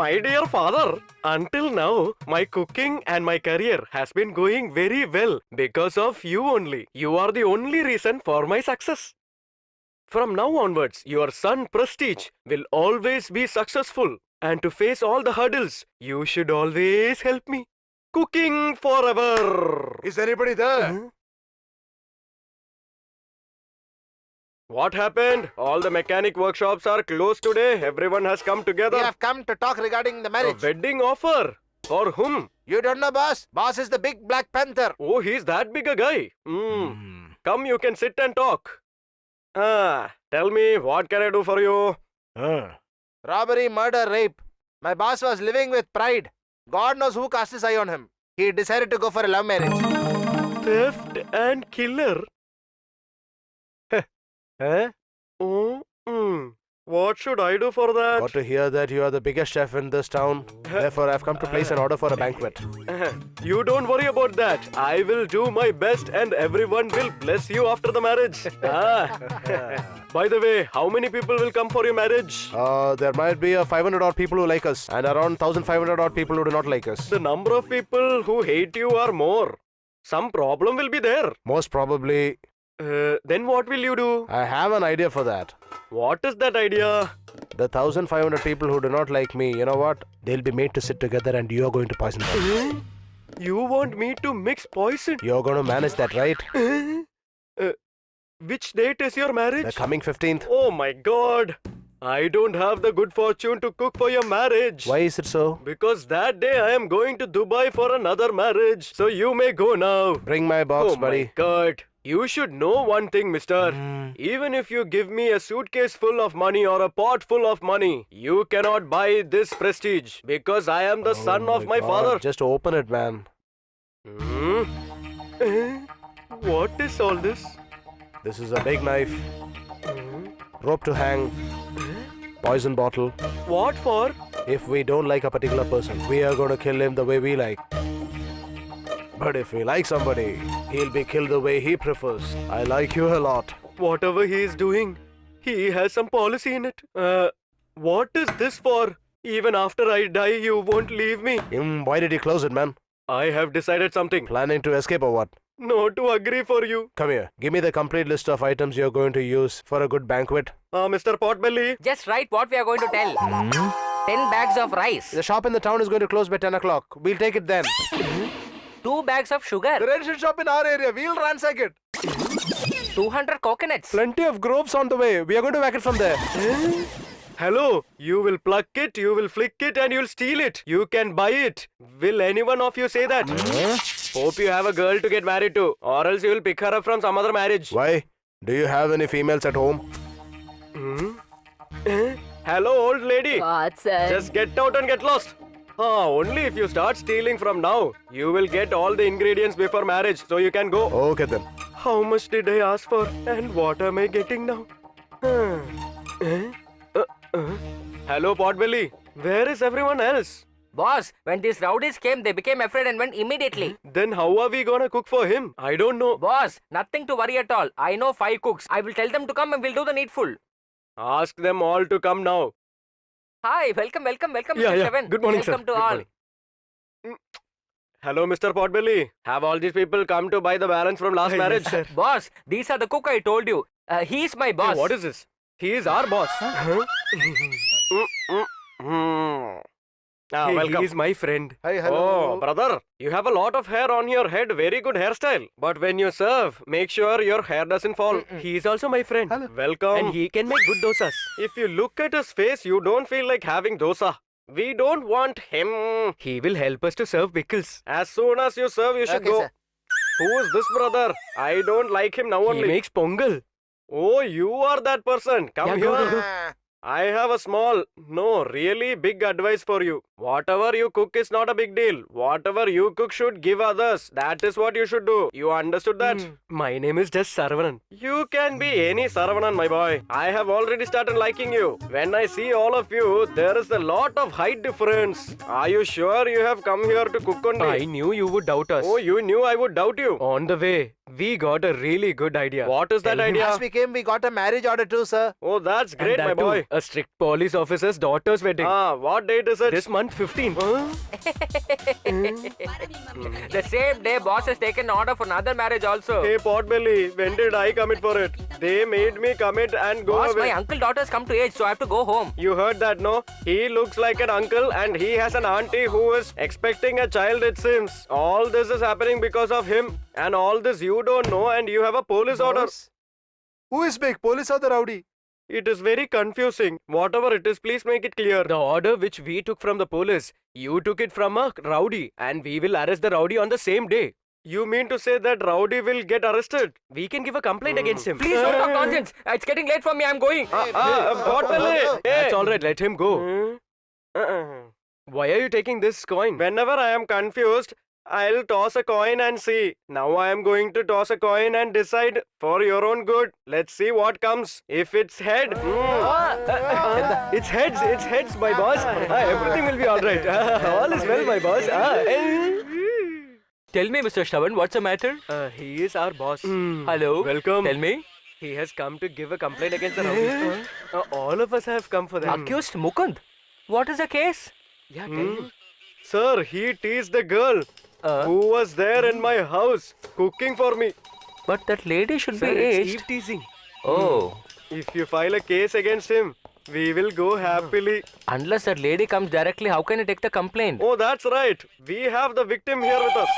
My dear father, until now, my cooking and my career has been going very well because of you only. You are the only reason for my success. From now onwards, your son Prestige will always be successful. And to face all the hurdles, you should always help me. Cooking forever. Is anybody there? What happened? All the mechanic workshops are closed today. Everyone has come together. We have come to talk regarding the A marriage. wedding offer? For whom? You don't know, boss? Boss is the big Black Panther. Oh, he's that big a guy. Come, you can sit and talk. Tell me, what can I do for you? Robbery, murder, rape. My boss was living with pride. God knows who cast his eye on him. He decided to go for a love marriage. Theft and killer? Huh? Oh, what should I do for that? Got to hear that you are the biggest chef in this town. Therefore, I've come to place an order for a banquet. You don't worry about that. I will do my best and everyone will bless you after the marriage. By the way, how many people will come for your marriage? There might be 500 odd people who like us and around 1,500 odd people who do not like us. The number of people who hate you are more. Some problem will be there. Most probably, Then what will you do? I have an idea for that. What is that idea? The 1,500 people who do not like me, you know what? They'll be made to sit together and you are going to poison them. You want me to mix poison? You're going to manage that, right? Which date is your marriage? The coming 15th. Oh my god. I don't have the good fortune to cook for your marriage. Why is it so? Because that day I am going to Dubai for another marriage. So you may go now. Bring my box, Oh buddy. my god. You should know one thing, mister. Even if you give me a suitcase full of money or a pot full of money, you cannot buy this prestige because I am the son of my God, father. Just open it, man. What is all this? This is a big knife. Rope to hang. Poison bottle. What for? If we don't like a particular person, we are going to kill him the way we like. But if we like somebody, he'll be killed the way he prefers. I like you a lot. Whatever he is doing, he has some policy in it. What is this for? Even after I die, you won't leave me. Why did he close it, man? I have decided something. Planning to escape or what? No, to agree for you. Come here. Give me the complete list of items you're going to use for a good banquet. Mr. Potbelly. Just write what we are going to tell. 10 bags of rice. The shop in the town is going to close by 10 o'clock. We'll take it then. 2 bags of sugar. The red shirt shop in our area. We'll ransack it. 200 coconuts. Plenty of groves on the way. We are going to whack it from there. Hello. You will pluck it, you will flick it, and you'll steal it. You can buy it. Will anyone of you say that? Hope you have a girl to get married to, or else you will pick her up from some other marriage. Why? Do you have any females at home? Hello, old lady. What, sir? Just get out and get lost. Only if you start stealing from now, you will get all the ingredients before marriage, so you can go. Okay then. How much did I ask for, and what am I getting now? Hello, Potbelly. Where is everyone else? Boss, when these rowdies came, they became afraid and went immediately. Then how are we gonna cook for him? I don't know. Boss, nothing to worry at all. I know 5 cooks. I will tell them to come and we'll do the needful. Ask them all to come now. Hi, welcome, Mr. Yeah. Seven. Good morning, welcome sir. to Good all. morning. Hello, Mr. Potbelly. Have all these people come to buy the balance from last marriage? sir. Boss, these are the cook I told you. He's my boss. Hey, what is this? He is our boss. Welcome. He is my friend. Hi, hello. Oh, brother, you have a lot of hair on your head. Very good hairstyle. But when you serve, make sure your hair doesn't fall. He is also my friend. Hello. Welcome. And he can make good dosas. If you look at his face, you don't feel like having dosa. We don't want him. He will help us to serve pickles. As soon as you serve, you should Okay, go. sir. Who is this brother? I don't like him now only. He makes pongal. Oh, you are that person. Come Yeah, here. go. Ah, I have a small, no, really big advice for you. Whatever you cook is not a big deal. Whatever you cook should give others. That is what you should do. You understood that? My name is just Saravanan. You can be any Saravanan, my boy. I have already started liking you. When I see all of you, there is a lot of height difference. Are you sure you have come here to cook only? I knew you would doubt us. Oh, you knew I would doubt you. On the way, we got a really good idea. What is that idea? As we came, we got a marriage order too, sir. Oh, that's And great, that my too, boy. a strict police officer's daughter's wedding. What date is it? This month 15. The same day, boss has taken order for another marriage also. Hey, Potbelly, when did I commit for it? They made me commit and go Boss, away. my uncle daughter's come to age, so I have to go home. You heard that, no? He looks like an uncle and he has an auntie who is expecting a child, it seems. All this is happening because of him. And all this you don't know and you have a police order. Boss? Who is big, police or the rowdy? It is very confusing. Whatever it is, please make it clear. The order which we took from the police, you took it from a rowdy, and we will arrest the rowdy on the same day. You mean to say that Rowdy will get arrested? We can give a complaint against him. Please don't talk nonsense. It's getting late for me. I'm going. Potbelly! That's all right. Let him go. Uh-uh. Why are you taking this coin? Whenever I am confused, I'll toss a coin and see. Now I am going to toss a coin and decide for your own good. Let's see what comes. If it's head, It's heads, my boss. Everything will be all right. All is well, my boss. Tell me, Mr. Shravan, what's the matter? He is our boss. Hello. Welcome. Tell me. He has come to give a complaint against the rowdies. All of us have come for that. Accused Mukund. What is the case? Yeah, tell him. sir, he teased a girl Uh, who was there in my house cooking for me. but that lady should Sir, be it's aged. Eve teasing. Oh. If you file a case against him, we will go happily. Unless that lady comes directly, how can I take the complaint? Oh, that's right. We have the victim here with us.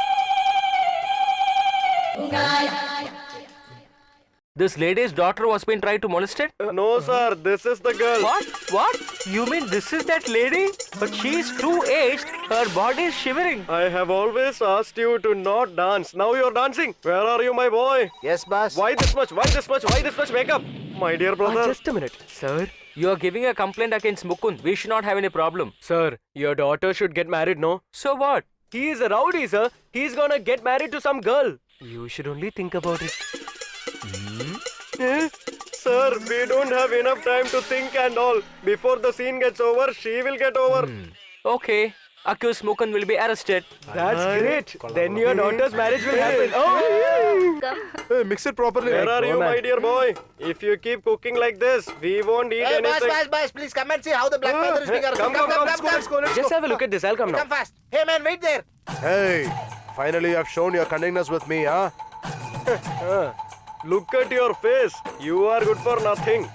This lady's daughter was being tried to molested? No, sir, this is the girl. What? What? You mean this is that lady? But she's too aged. Her body is shivering. I have always asked you to not dance. Now you're dancing. Where are you, my boy? Yes, boss. Why this much? Why this much? Why this much makeup? My dear brother. Just a minute. Sir, You are giving a complaint against Mukund. We should not have any problem. sir, your daughter should get married, no? So what? He is a rowdy, sir. He's gonna get married to some girl. You should only think about it. Sir, we don't have enough time to think and all. Before the scene gets over, she will get over. Okay. Accused Mukund will be arrested. That's great. Then your daughter's marriage will happen. Oh! Hey, mix it properly. Where are go, you, man. my dear boy? If you keep cooking like this, we won't eat Hey, boss, anything. boss, please come and see how the Black Panther is being arrested. Come, come, Let's go, let's Just go. have a look at this. I'll come now. Come fast. Hey, man, wait there. Hey, finally you have shown your cunningness with me, huh? Look at your face. You are good for nothing.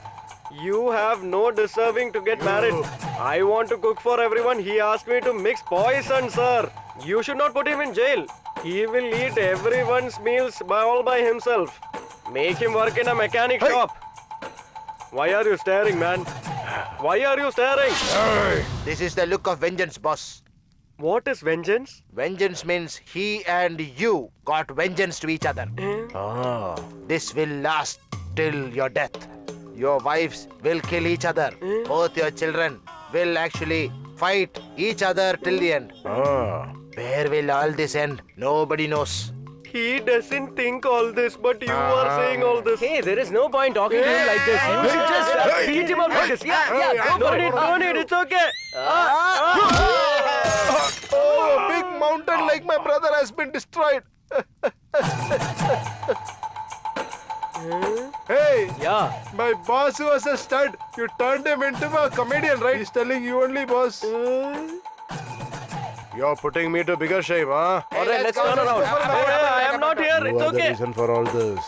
You have no deserving to get married. I want to cook for everyone. He asked me to mix poison, sir. You should not put him in jail. He will eat everyone's meals all by himself. Make him work in a mechanic shop. Why are you staring, man? Why are you staring? This is the look of vengeance, boss. What is vengeance? Vengeance means he and you got vengeance to each other. Ah. This will last till your death. Your wives will kill each other. Both your children will actually fight each other till the end. Ah. Where will all this end? Nobody knows. He doesn't think all this, but you are saying all this. Hey, there is no point talking to him like this. You should just beat him up like this. Yeah, go No for need, it. no need, it's okay. Oh, a big mountain like my brother has been destroyed. Hey, Yeah. my boss was a stud. You turned him into a comedian, right? He's telling you only, boss. You're putting me to bigger shame, huh? All right, let's turn around. Hey, I am not here. It's okay. reason for all this.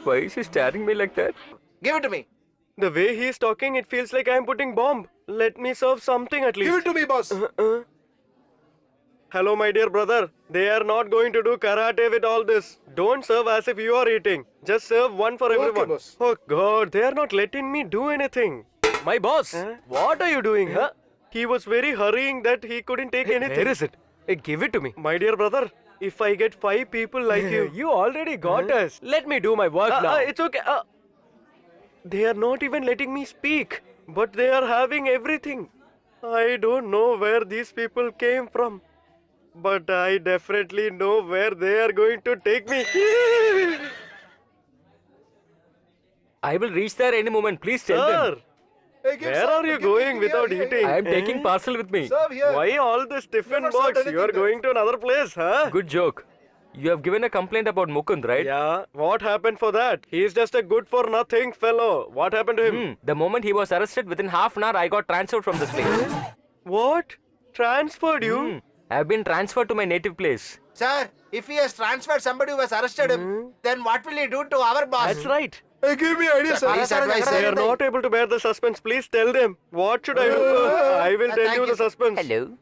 Why is he staring me like that? Give it to me. The way he is talking, it feels like I am putting bomb. Let me serve something at least. Give it to me, boss. Hello, my dear brother. They are not going to do karate with all this. Don't serve as if you are eating. Just serve one for everyone. boss. Oh God, they are not letting me do anything. My boss, what are you doing, huh? He was very hurrying that he couldn't take anything. Where is it? Hey, give it to me. My dear brother, if I get 5 people like you, You already got us. Let me do my work now. it's okay. They are not even letting me speak. but they are having everything. I don't know where these people came from, but I definitely know where they are going to take me. I will reach there any moment. Please tell them. Sir, where are you going without eating? I am taking parcel with me. Why all this tiffin box? You are going to another place, huh? Good joke. You have given a complaint about Mukund, right? Yeah, what happened for that? He is just a good for nothing fellow. What happened to him? The moment he was arrested, within half an hour, I got transferred from this place. What? Transferred you? I have been transferred to my native place. Sir, if he has transferred somebody who has arrested him, then what will he do to our boss? That's right. Give me idea, Please advise, They are sir. not able to bear the suspense. Please tell them. What should I do? I will tell thank you the you. suspense. Hello?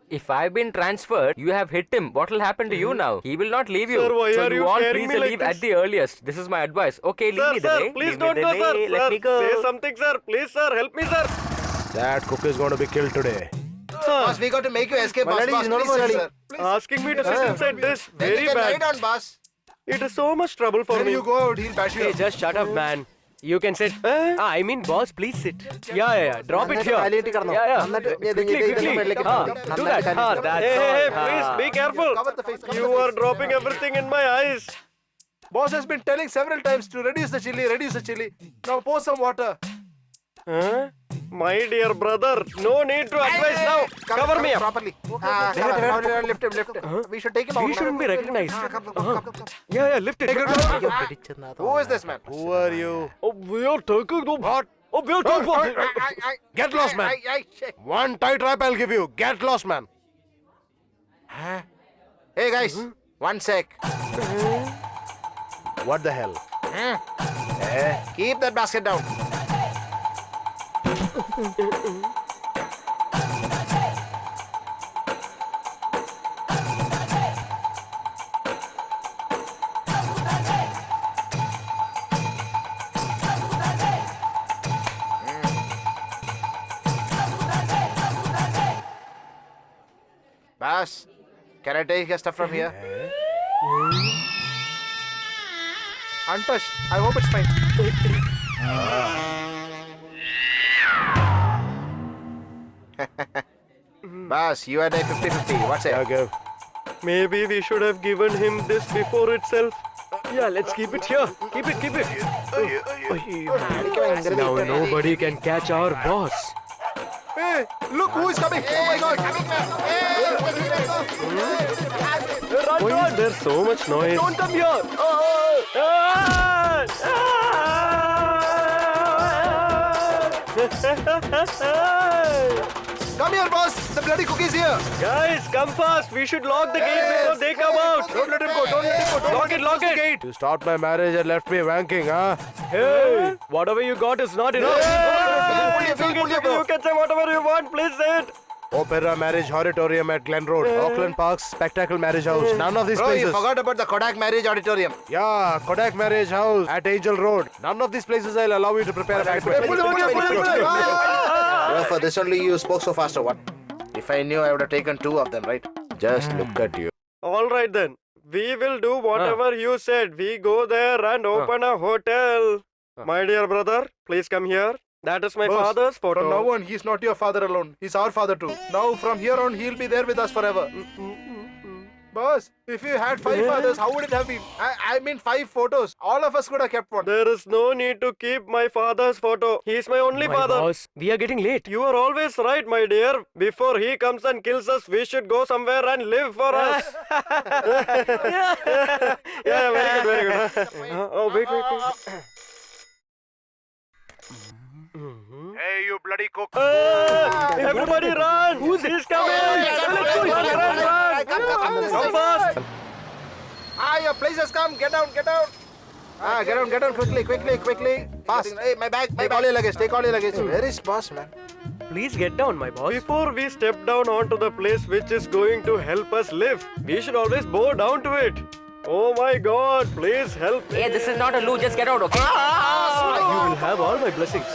If I've been transferred, you have hit him. What will happen to you now? He will not leave you. Sir, why so are you all scaring please me like leave this? at the earliest. This is my advice. Okay, leave Sir, me the sir, way. please Leave don't me the go, way. sir. Let Sir, me go. say something, sir. Please, sir, help me, sir. That cook is going to be killed today. Boss, we got to make you escape, boss. Boss, please, sir. Asking me to sit inside this, Then you very can lie bad. down, boss. It is so much trouble for me. go out, he'll bash Hey, just shut up, man. You can sit. I mean, boss, please sit. Yeah. Drop it here. Yeah. Quickly. Do that. That's hey, please be careful. You are dropping everything in my eyes. Boss has been telling several times to reduce the chili. Now pour some water. Huh? My dear brother, no need to advise now. Cover me up. Properly. Lift him. We should take him out. We shouldn't be recognized. Come. Yeah, lift it. Who is this man? Who are you? Oh, we are taking the... What? Oh, we are taking... Get lost, man. One tight rap I'll give you. Get lost, man. Hey guys, one sec. What the hell? Keep that basket down. Boss, can I take your stuff from here? Untouched. I hope it's fine. Boss, you and I 50-50. What's it? Okay. Maybe we should have given him this before itself. Yeah, let's keep it here. Keep it. Now nobody can catch our boss. Hey, look who is coming! Oh my God! Why is there so much noise? Don't come here! Come here, boss! The bloody cook is here! Guys, come fast. We should lock the gate before they come out. Don't let him go! Don't let him go! Lock it. You stopped my marriage and left me wanking, huh? Hey, whatever you got is not enough. You can say whatever you want. Please say it. Opera Marriage Auditorium at Glen Road, Auckland Park's Spectacle Marriage House. None of these Bro, you places. forgot about the Kodak Marriage Auditorium. Yeah, Kodak Marriage House at Angel Road. None of these places I'll allow you to prepare a banquet. For this only you spoke so fast or what? If I knew, I would have taken 2 of them, right? Just look at you. All right then. We will do whatever you said. We go there and open a hotel. My dear brother, please come here. That is my father's photo. From now on, he's not your father alone. He's our father too. Now, from here on, he'll be there with us forever. Boss, if you had 5 fathers, how would it have been? I mean 5 photos. All of us could have kept one. There is no need to keep my father's photo. He is my only father. Boss, we are getting late. You are always right, my dear. Before he comes and kills us, we should go somewhere and live for us. Yeah, very good. Oh, wait. Hey, you bloody cook. Everybody run! Who's this coming? Run! Come fast! Your place has come. Get down. Get down quickly. Fast. Hey, my bag. Take all your luggage. Where is boss, man? Please get down, my boss. Before we step down onto the place which is going to help us live, we should always bow down to it. Oh my God, please help me. Hey, this is not a loo. Just get out, okay? You will have all my blessings.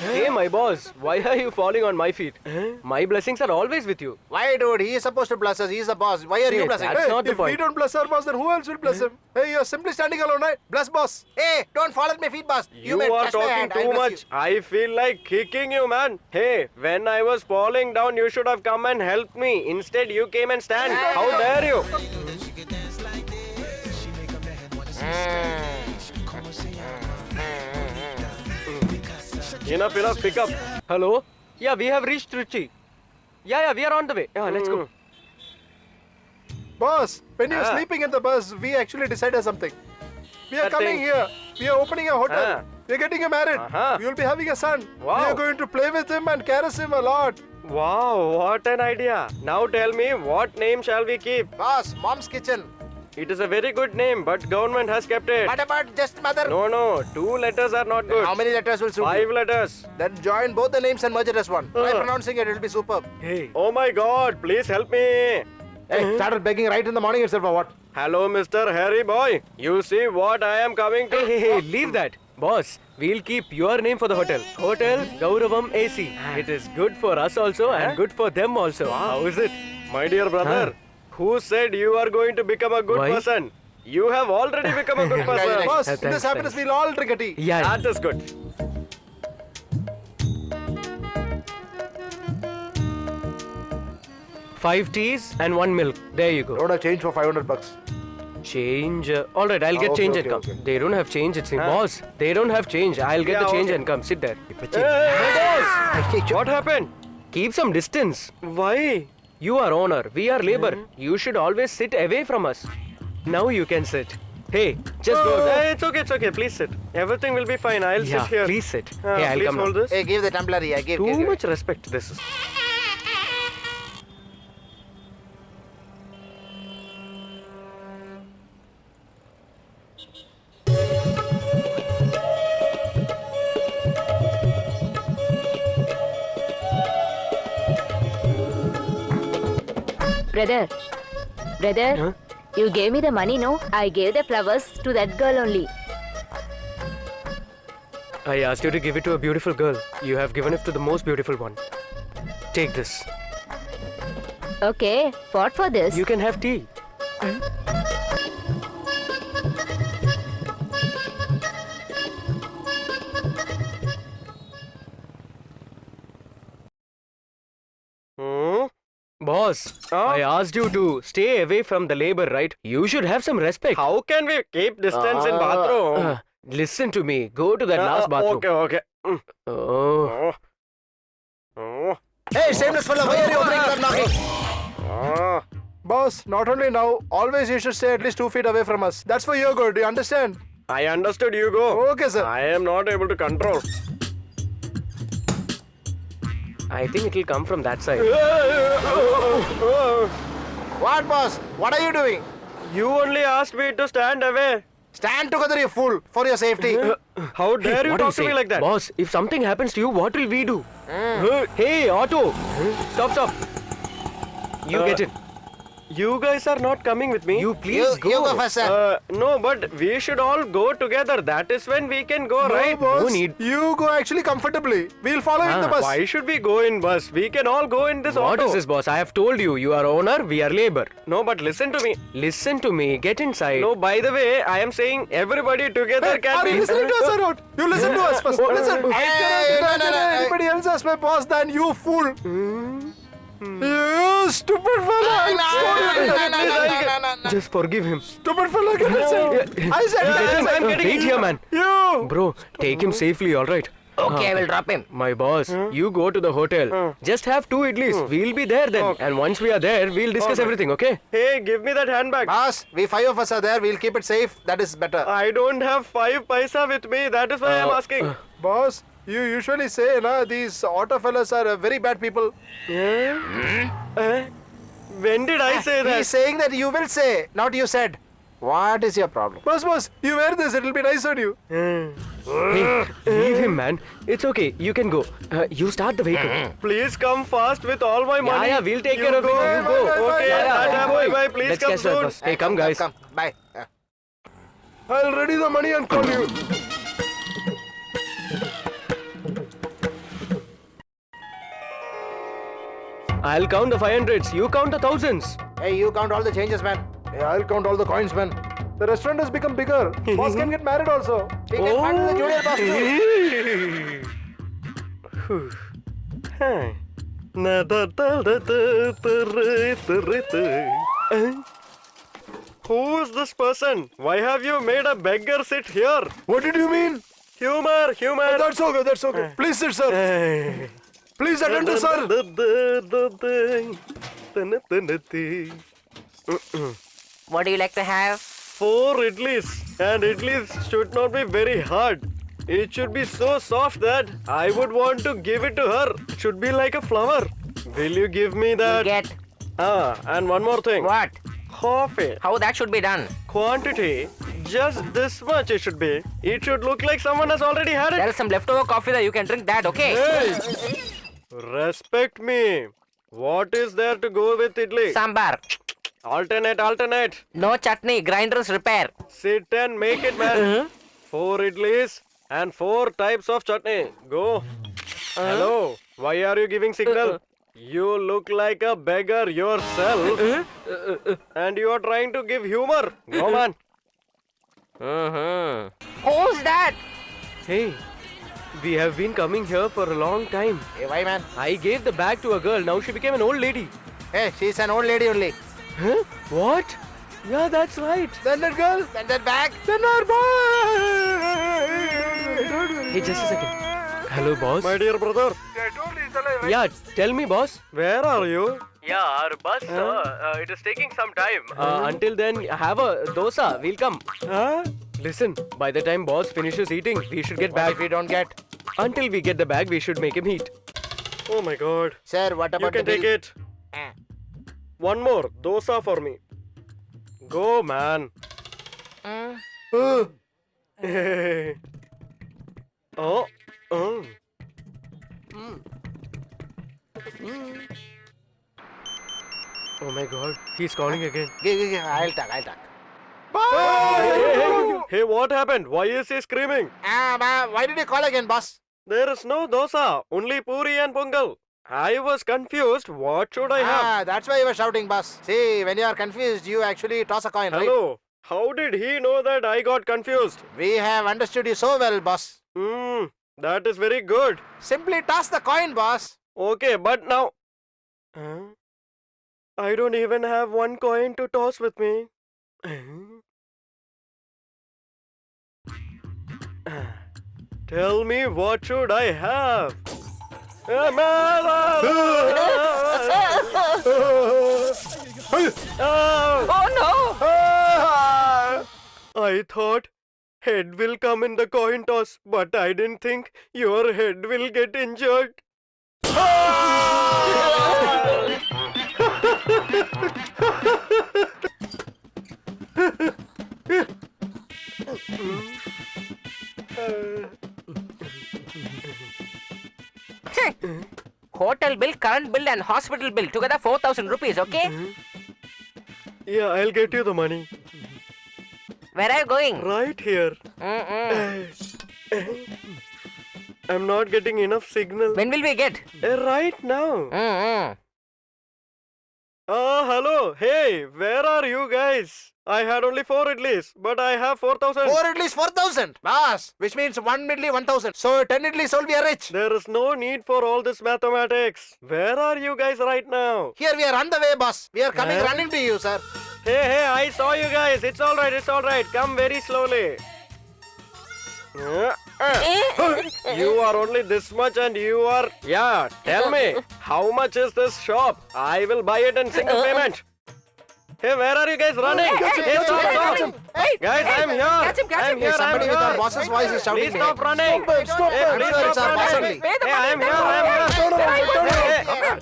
Hey, my boss, why are you falling on my feet? My blessings are always with you. Why, dude? He is supposed to bless us. He is the boss. Why are you Hey, blessing? that's Hey, not the if we point. don't bless our boss, then who else will bless him? Hey, you're simply standing alone, right? Bless boss. Hey, don't fall at my feet, boss. You may are touch my talking hand, I'll too bless much. I feel like kicking you, man. Hey, when I was falling down, you should have come and helped me. Instead, you came and stand. How dare you? Enough, pick up. Hello? Yeah, we have reached Trichy. Yeah, we are on the way. Yeah, let's go. Boss, when you're Ah. sleeping in the bus, we actually decided something. We are That coming thing. here. We are opening a hotel. Ah. We're getting married. Uh-huh. We will be having a son. Wow. We are going to play with him and caress him a lot. Wow, what an idea. Now tell me, what name shall we keep? you. Boss, mom's kitchen. It is a very good name, but government has kept it. What about just mother? No, 2 letters are not good. How many letters will suit 5 you? letters. Then join both the names and merge it as one. Try pronouncing it, it will be superb. Hey. Oh my god, please help me. Hey, started begging right in the morning itself or what? Hello, Mr. Harry Boy. You see what I am coming to? Hey, leave that. Boss, we'll keep your name for the hotel. Hotel Gauravam AC. It is good for us also and good for them also. How is it? My dear brother, who said you are going to become a good Why? person? You have already become a good person. Congratulations. Boss, in thanks, this happiness, thanks. we'll all drink a tea. Yeah. That is good. Five teas and 1 milk. There you go. Don't have change for 500 bucks. Change. All right, I'll get Okay, change okay, and come. okay. They don't have change, it seems. Boss, they don't have change. I'll get Yeah, the change okay. and come. Sit there. Hey, boss! What happened? Keep some distance. Why? You are owner. We are labor. You should always sit away from us. Now you can sit. Hey, just go. Hey, it's okay. Please sit. Everything will be fine. I'll Yeah, sit here. please sit. Ah, Hey, I'll please come hold now. this. Hey, give the tumbler here. Give. Too much respect. This is. Brother, Huh? you gave me the money, no? I gave the flowers to that girl only. I asked you to give it to a beautiful girl. You have given it to the most beautiful one. Take this. Okay, what for this? You can have tea. Hmm? Boss, Huh? I asked you to stay away from the labor, right? You should have some respect. How can we keep distance in bathroom? Listen to me. Go to that last bathroom. Okay. Mm. Oh. Oh. Hey, shameless fellow, why are you opening the knocking? Ah. Boss, not only now, always you should stay at least 2 feet away from us. That's for your good, you understand? I understood you go. Okay, sir. I am not able to control. I think it will come from that side. What, boss? What are you doing? You only asked me to stand away. Stand together, you fool, for your safety. How dare you What do talk to say? me like that? Boss, if something happens to you, what will we do? Hey, Otto! Stop. You get it. You guys are not coming with me. You please You go first, sir. No, but we should all go together. That is when we can go, No, right? boss. No need. You go actually comfortably. We'll follow in the bus. Why should we go in bus? We can all go in this What auto. is this, boss? I have told you, you are owner, we are labor. No, but listen to me. Listen to me, get inside. No, by the way, I am saying everybody together Hey, can are be. you listening to us or not? You listen to us first. Listen. Hey, no, no, no, Anybody else as my boss than you, fool. You stupid fella. No. Just forgive him. Stupid fella, get inside. I said, Get him. I'm getting Wait here, man. you. Bro, take him safely, alright? Okay, I will drop him. My boss, you go to the hotel. Just have 2 idlis. We'll be there then. Okay. And once we are there, we'll discuss Okay. everything, okay? Hey, give me that handbag. Boss, we 5 of us are there. We'll keep it safe. That is better. I don't have 5 paisa with me. That is why I am asking. Boss, you usually say, na, these auto fellas are very bad people. When did I say that? He's saying that you will say, not you said. What is your problem? Boss, you wear this. It'll be nice on you. Hey, leave him, man. It's okay. You can go. You start the vehicle. Please come fast with all my money. Yeah, we'll take You care of it. go. You go. Okay, I'm bye going. bye. Please Let's come catch that soon. bus. Hey, come, guys. Come. Bye. I'll ready the money and call you. I'll count the 500s. You count the thousands. Hey, you count all the changes, man. Hey, I'll count all the coins, man. The restaurant has become bigger. Boss can get married also. We can find the junior boss too. Who's this person? Why have you made a beggar sit here? What did you mean? Humor, humor. That's okay, that's okay. Please sit, sir. Please attend to sir. What do you like to have? 4 idlis, and idlis should not be very hard. It should be so soft that I would want to give it to her. It should be like a flower. Will you give me that? Get And one more thing. what? Coffee. How that should be done? Quantity, just this much it should be. It should look like someone has already had There it. is some leftover coffee there. You can drink that, okay? Respect me. What is there to go with idli? Sambar. Alternate, alternate. No chutney. Grinders repair. Sit and make it, man. 4 idlis and 4 types of chutney. Go. Hello. Why are you giving signal? You look like a beggar yourself. And you are trying to give humor. Go, man. Who's that? Hey, we have been coming here for a long time. Hey, why, man? I gave the bag to a girl. Now she became an old lady. Hey, she's an old lady only. Huh? What? Yeah, that's right. Then that girl. Then that bag. Then our boy. Hey, just a second. Hello, boss. My dear brother, Yeah, tell me, boss. where are you? Yeah, our bus, it is taking some time. Until then, have a dosa. We'll come. Huh? Listen, by the time boss finishes eating, we should get What back. if we don't get? Until we get the bag, we should make him eat. Oh my god. Sir, what You about can the take bill? it. One more. Dosa for me. Go, man. Oh. Oh. Oh my god. He's calling again. Give. I'll talk. Hey, what happened? Why is he screaming? Why did you call again, boss? There is no dosa, only puri and pongal. I was confused. What should I have? That's why you were shouting, boss. See, when you are confused, you actually toss a coin, right? Hello. How did he know that I got confused? We have understood you so well, boss. That is very good. Simply toss the coin, boss. Okay, but now... Huh? I don't even have one coin to toss with me. Tell me, what should I have? Oh no! I thought head will come in the coin toss, but I didn't think your head will get injured. Hotel bill, current bill, and hospital bill together 4,000 rupees, okay? Yeah, I'll get you the money. Where are you going? Right here. I'm not getting enough signal. When will we get? Right now. Hello. Hey, where are you guys? I had only 4 idlis, but I have 4,000. 4 idlis, 4,000. Boss, which means 1 idli, 1,000. So 10 idlis will be rich. There is no need for all this mathematics. Where are you guys right now? Here we are on the way, boss. We are coming Huh? running to you, sir. Hey, I saw you guys. It's alright. Come very slowly. You are only this much and you are... Yeah, tell me. How much is this shop? I will buy it in single payment. Hey, where are you guys running? Hey, stop. Hey, Guys, I'm here. Catch him, catch I'm him. here. Somebody with our boss's voice is shouting. Please stop running. Stop Hey, it. please Sure, it's stop our boss running. only. Pay the Hey, money, I'm pay here. the I'm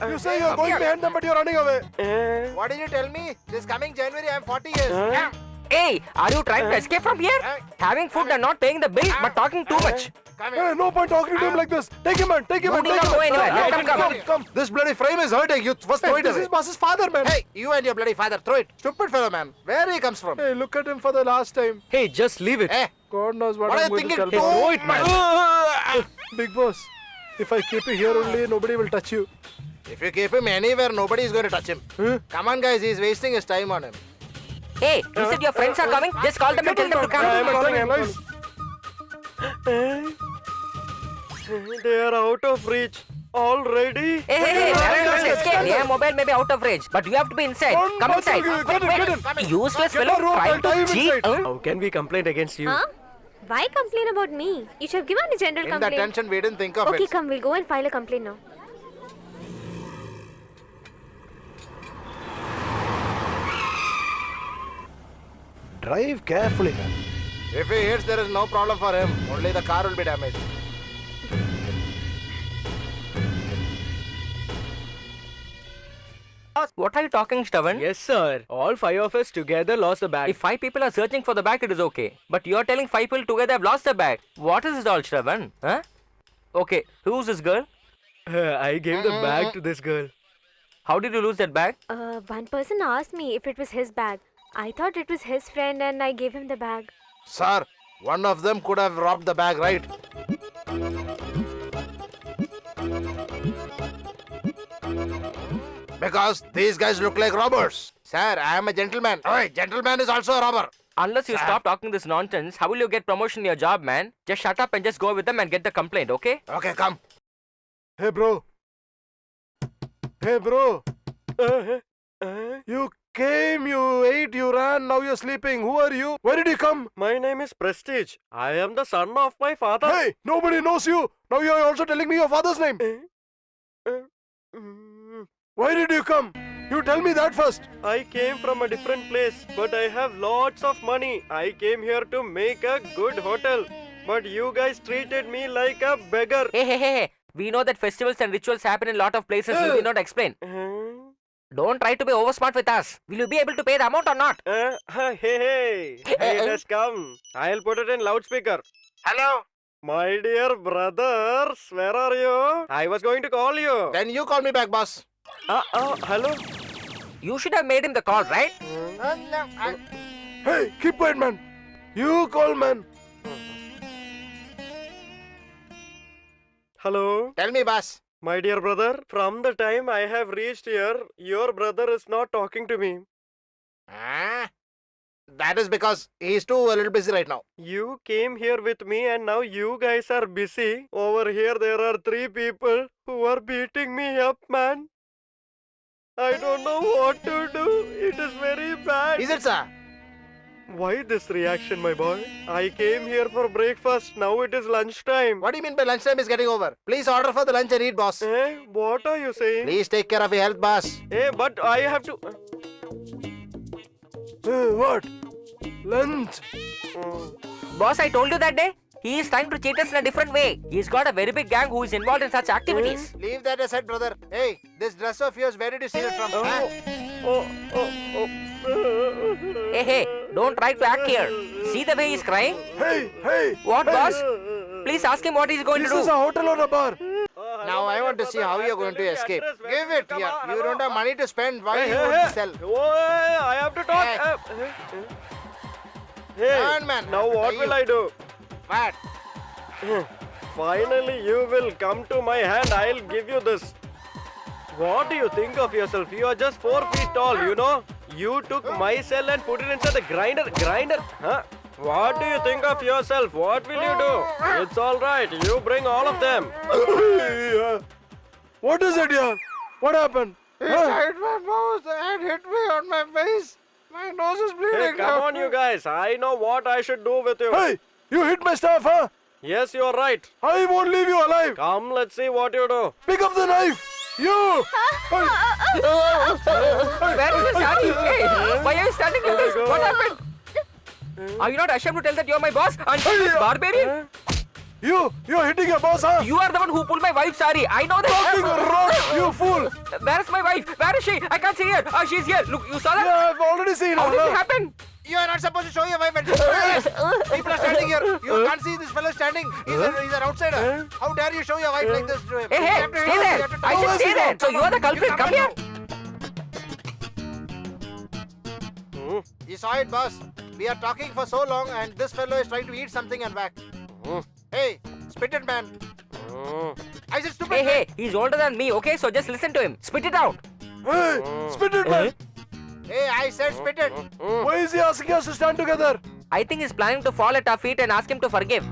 money. You say you're going behind them, but you're running away. here. What did you tell me? This coming January, I'm 40 years. Huh? Hey, are you trying to escape from here? Having food and not paying the bill, but talking too much. Come Hey, here. no point talking to him like this. Take him, man. Take him, man. No need Take to him. go anywhere. Let them come. Come. This bloody frame is hurting. You first throw it This away. is boss's father, man. Hey, you and your bloody father, throw it. Stupid fellow, man. Where he comes from? Hey, look at him for the last time. Hey, just leave it. Hey, God knows what what are I'm you going to thinking? tell Hey, him. throw it, man. Big boss, If I keep you here only, nobody will touch you. If you keep him anywhere, nobody is going to touch him. Come on, guys. He's wasting his time on him. Hey, you said your friends are coming? Just call them and tell them to come. They are out of reach already. Hey, let's escape. Yeah, mobile may be out of range, but you have to be inside. Come inside. Wait, useless fellow trying to cheat. How can we complain against you? Huh? Why complain about me? You should have given a general In that complaint. tension, we didn't think of Okay, it. come, we'll go and file a complaint now. Drive carefully, man. If he hits, there is no problem for him. Only the car will be damaged. What are you talking, Shravan? Yes, sir. All 5 of us together lost the bag. If 5 people are searching for the bag, it is okay. But you're telling 5 people together have lost the bag. What is this all, Shravan? Huh? Okay, who's this girl? I gave the bag to this girl. How did you lose that bag? One person asked me if it was his bag. I thought it was his friend and I gave him the bag. Sir, one of them could have robbed the bag, right? Because these guys look like robbers. Sir, I am a gentleman. Oh, gentleman is also a robber. Unless you stop talking this nonsense, how will you get promotion in your job, man? Just shut up and just go with them and get the complaint, okay? Okay, come. Hey, bro. Hey, bro. You came, you ate, you ran, now you're sleeping. Who are you? Where did you come? My name is Prestige. I am the son of my father. Hey, nobody knows you. Now you're also telling me your father's name. Why did you come? You tell me that first. I came from a different place, but I have lots of money. I came here to make a good hotel, but you guys treated me like a beggar. Hey. We know that festivals and rituals happen in a lot of places. You did not explain. Don't try to be over smart with us. Will you be able to pay the amount or not? Hey, it has come. I'll put it in loudspeaker. Hello? My dear brothers, where are you? I was going to call you. Then you call me back, boss. Hello? You should have made him the call, right? Hey, keep quiet, man. You call, man. Hello? Tell me, boss. My dear brother, from the time I have reached here, your brother is not talking to me. That is because he's a little busy right now. You came here with me and now you guys are busy. Over here there are 3 people who are beating me up, man. I don't know what to do. It is very bad. Is it, sir? Why this reaction, my boy? I came here for breakfast. Now it is lunchtime. What do you mean by lunchtime is getting over? Please order for the lunch and eat, boss. What are you saying? Please take care of your health, boss. But I have to... What? Lunch? Boss, I told you that day. He is trying to cheat us in a different way. He's got a very big gang who is involved in such activities. Leave that aside, brother. Hey, this dress of yours, where did you steal it from? Hey, don't try to act here. See the way he's crying? Hey. What, boss? Please ask him what he's going This to is do. a hotel or a bar? Now I want to see how you're going to escape. Give it here. You don't have money to spend. Why you want to sell? I have to talk. Hey, Come on, man. now what will I do? What? Finally, you will come to my hand. I'll give you this. What do you think of yourself? You are just 4 feet tall, you know. You took my cell and put it inside the grinder. Huh? What do you think of yourself? What will you do? It's all right. You bring all of them. What is it here? What happened? He tied my nose and hit me on my face. My nose is bleeding. Hey, come on, you guys. I know what I should do with you. Hey, you hit my staff, huh? Yes, you are right. I won't leave you alive. Come, let's see what you do. Pick up the knife. You. Where is the Sally? Hey, why are you standing like this? What happened? Are you not ashamed to tell that you're my boss? And you're this barbarian? You're hitting your boss, huh? You are the one who pulled my wife's sari. I know Talking that. rot, you fool. Where is my wife? Where is she? I can't see her. She's here. Look, you saw that? Yeah, I've already seen How her. did it huh? happen? You are not supposed to show your wife at this place. People are standing here. You can't see this fellow standing. He's an outsider. How dare you show your wife like this? Hey, stay there. I said stay there. So you are the culprit. Come here. You saw it, boss. We are talking for so long and this fellow is trying to eat something and back. Hey, spit it, man. I said stupid. Hey, he's older than me, okay? So just listen to him. Spit it out. Hey, spit it, man. Hey, I said spit it. Why is he asking us to stand together? I think he's planning to fall at our feet and ask him to forgive.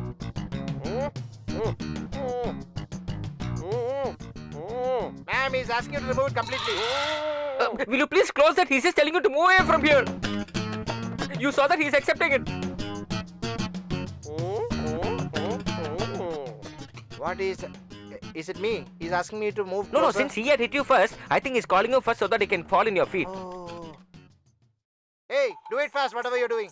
Ma'am, he's asking you to remove it completely. Will you please close that? He's just telling you to move away from here. You saw that he's accepting it. What is... Is it me? He's asking me to move No, closer? since he had hit you first, I think he's calling you first so that he can fall in your feet. Oh. Hey, do it fast, whatever you're doing.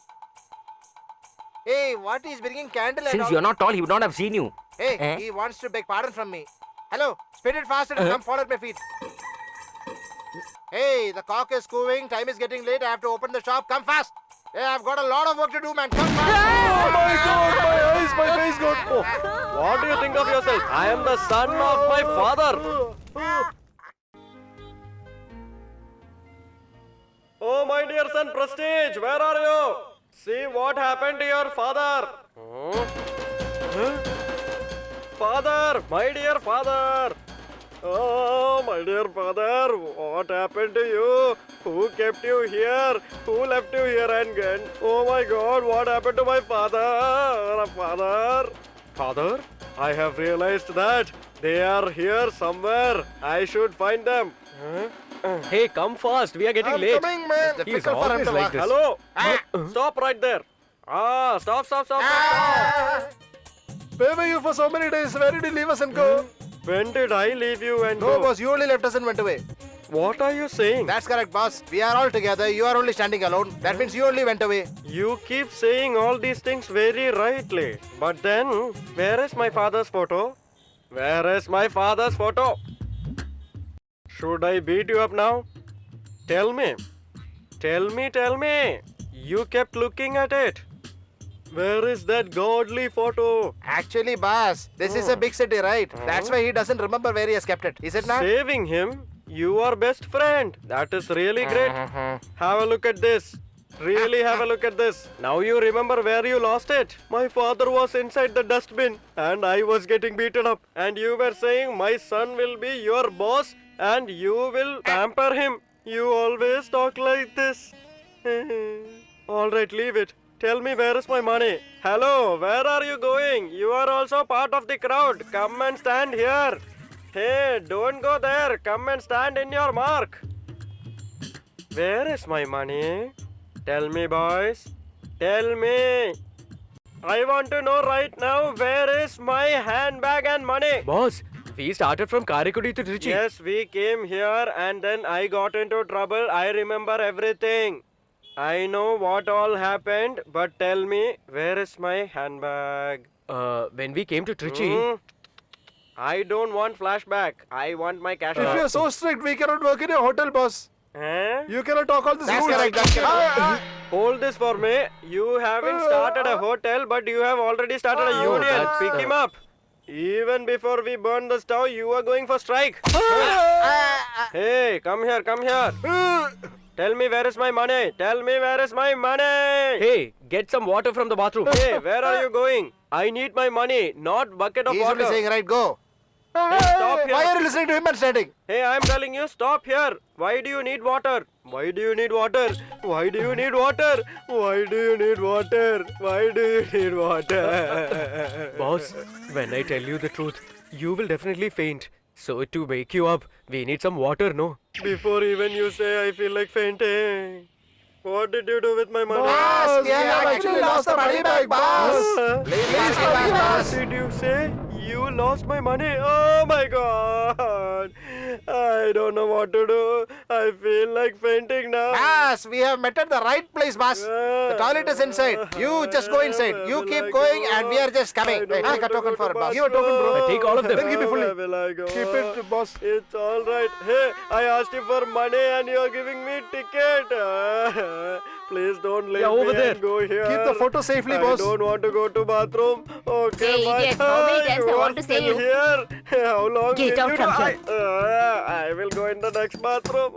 Hey, what is bringing candle and Since all? you're not tall, he would not have seen you. Hey, Eh? he wants to beg pardon from me. Hello, spit it faster and come fall at my feet. Hey, the cock is cooing, time is getting late, I have to open the shop, come fast. Hey, I've got a lot of work to do, man, come fast. Oh my God, my eyes, my face got. Oh. What do you think of yourself? I am the son of my father. Oh, my dear son Prestige, where are you? See what happened to your father. Father, my dear father. Oh, my dear father, what happened to you? Who kept you here? Who left you here and oh my God, what happened to my father? Father, I have realized that they are here somewhere. I should find them. Hey, come fast. We are getting I'm late. coming, man. It's He's difficult for him always to like walk. this. Hello? Stop right there. Stop. Where were you for so many days? Where did you leave us and go? When did I leave you and No, go? boss, you only left us and went away. What are you saying? That's correct, boss. We are all together. You are only standing alone. That means you only went away. You keep saying all these things very rightly. But then, where is my father's photo? Where is my father's photo? Should I beat you up now? Tell me. Tell me. You kept looking at it. Where is that godly photo? Actually, boss, this is a big city, right? That's why he doesn't remember where he has kept it. Is it not? Saving him? You are best friend. That is really great. Have a look at this. Really have a look at this. Now you remember where you lost it. My father was inside the dustbin and I was getting beaten up. And you were saying my son will be your boss and you will pamper him. You always talk like this. Alright, leave it. Tell me where is my money? Hello, where are you going? You are also part of the crowd. Come and stand here. Hey, don't go there. Come and stand in your mark. Where is my money? Tell me, boys. Tell me. I want to know right now where is my handbag and money? Boss, we started from Karakudi to Trichy. Yes, we came here and then I got into trouble. I remember everything. I know what all happened, but tell me, where is my handbag? When we came to Trichy, I don't want flashback. I want my cash. If you're so strict, we cannot work in a hotel, boss. Huh? You cannot talk all this That's rules. correct, that's correct. Hold this for me. You haven't started a hotel, but you have already started a union. that's Pick him up. Even before we burn the stove, you are going for strike. Hey, come here. Tell me where is my money. Tell me where is my money. hey, get some water from the bathroom. Hey, where are you going? I need my money, not bucket of He's water. only saying, right, go. Stop here. Why are you listening to him and standing? Hey, I'm telling you, stop here. Why do you need water? Why do you need water? Why do you need water? Why do you need water? Why do you need water? Boss, when I tell you the truth, you will definitely faint. So to wake you up, we need some water, no? Before even you say, I feel like fainting. What did you do with my money? Boss, we have actually lost the money bag, boss. Huh? Please give us, boss. Did you say you lost my money? Oh my God! I don't know what to do. I feel like fainting now. Boss, we have met at the right place, boss. The toilet is inside. You just go inside. You keep going and we are just coming. Wait, take a token for it, boss. Give a token, bro. Take all of them. Then give me fully. Where will I go? Keep it, boss. It's all right. Hey, I asked you for money and you're giving me ticket. Please don't leave Yeah, over me there. and go here. Keep the photo safely, I boss. don't want to go to bathroom. Okay, Hey, bye. idiot, how many times I You want are to say still you? Here. How long Get will out you from do? here. I will go in the next bathroom.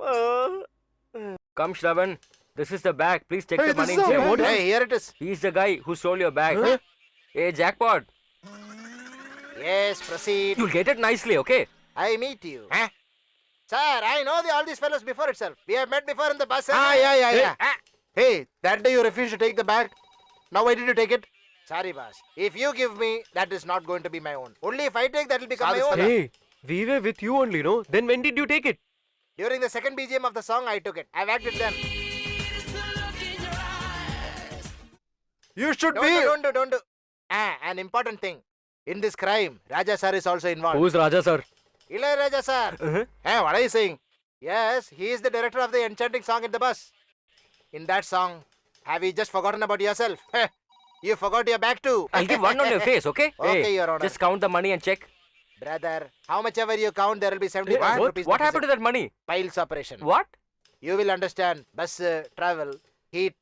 Come, Shravan. This is the bag. Please take Hey, the this money is and our say bag. what? Hey, here it is. He's the guy who stole your bag. Hey, jackpot. Yes, proceed. You'll get it nicely, okay? I meet you. Huh? Sir, I know all these fellows before itself. We have met before in the bus. Yeah. Hey, that day you refused to take the bag. Now why did you take it? Sorry, boss. If you give me, that is not going to be my own. Only if I take, that will become my own. Hey, we were with you only, no? Then when did you take it? During the second BGM of the song, I took it. I've acted then. You should Don't do. An important thing. In this crime, Raja sir is also involved. Who's Raja sir? Raja sir. What are you saying? Yes, he is the director of the enchanting song in the bus. In that song, have you just forgotten about yourself? You forgot your bag too. I'll give one on your face, okay? Okay, Hey, Your Honor. just count the money and check. Brother, how much ever you count, there will be 75 What? rupees. What happened to that money? Piles operation. What? You will understand. Bus travel, heat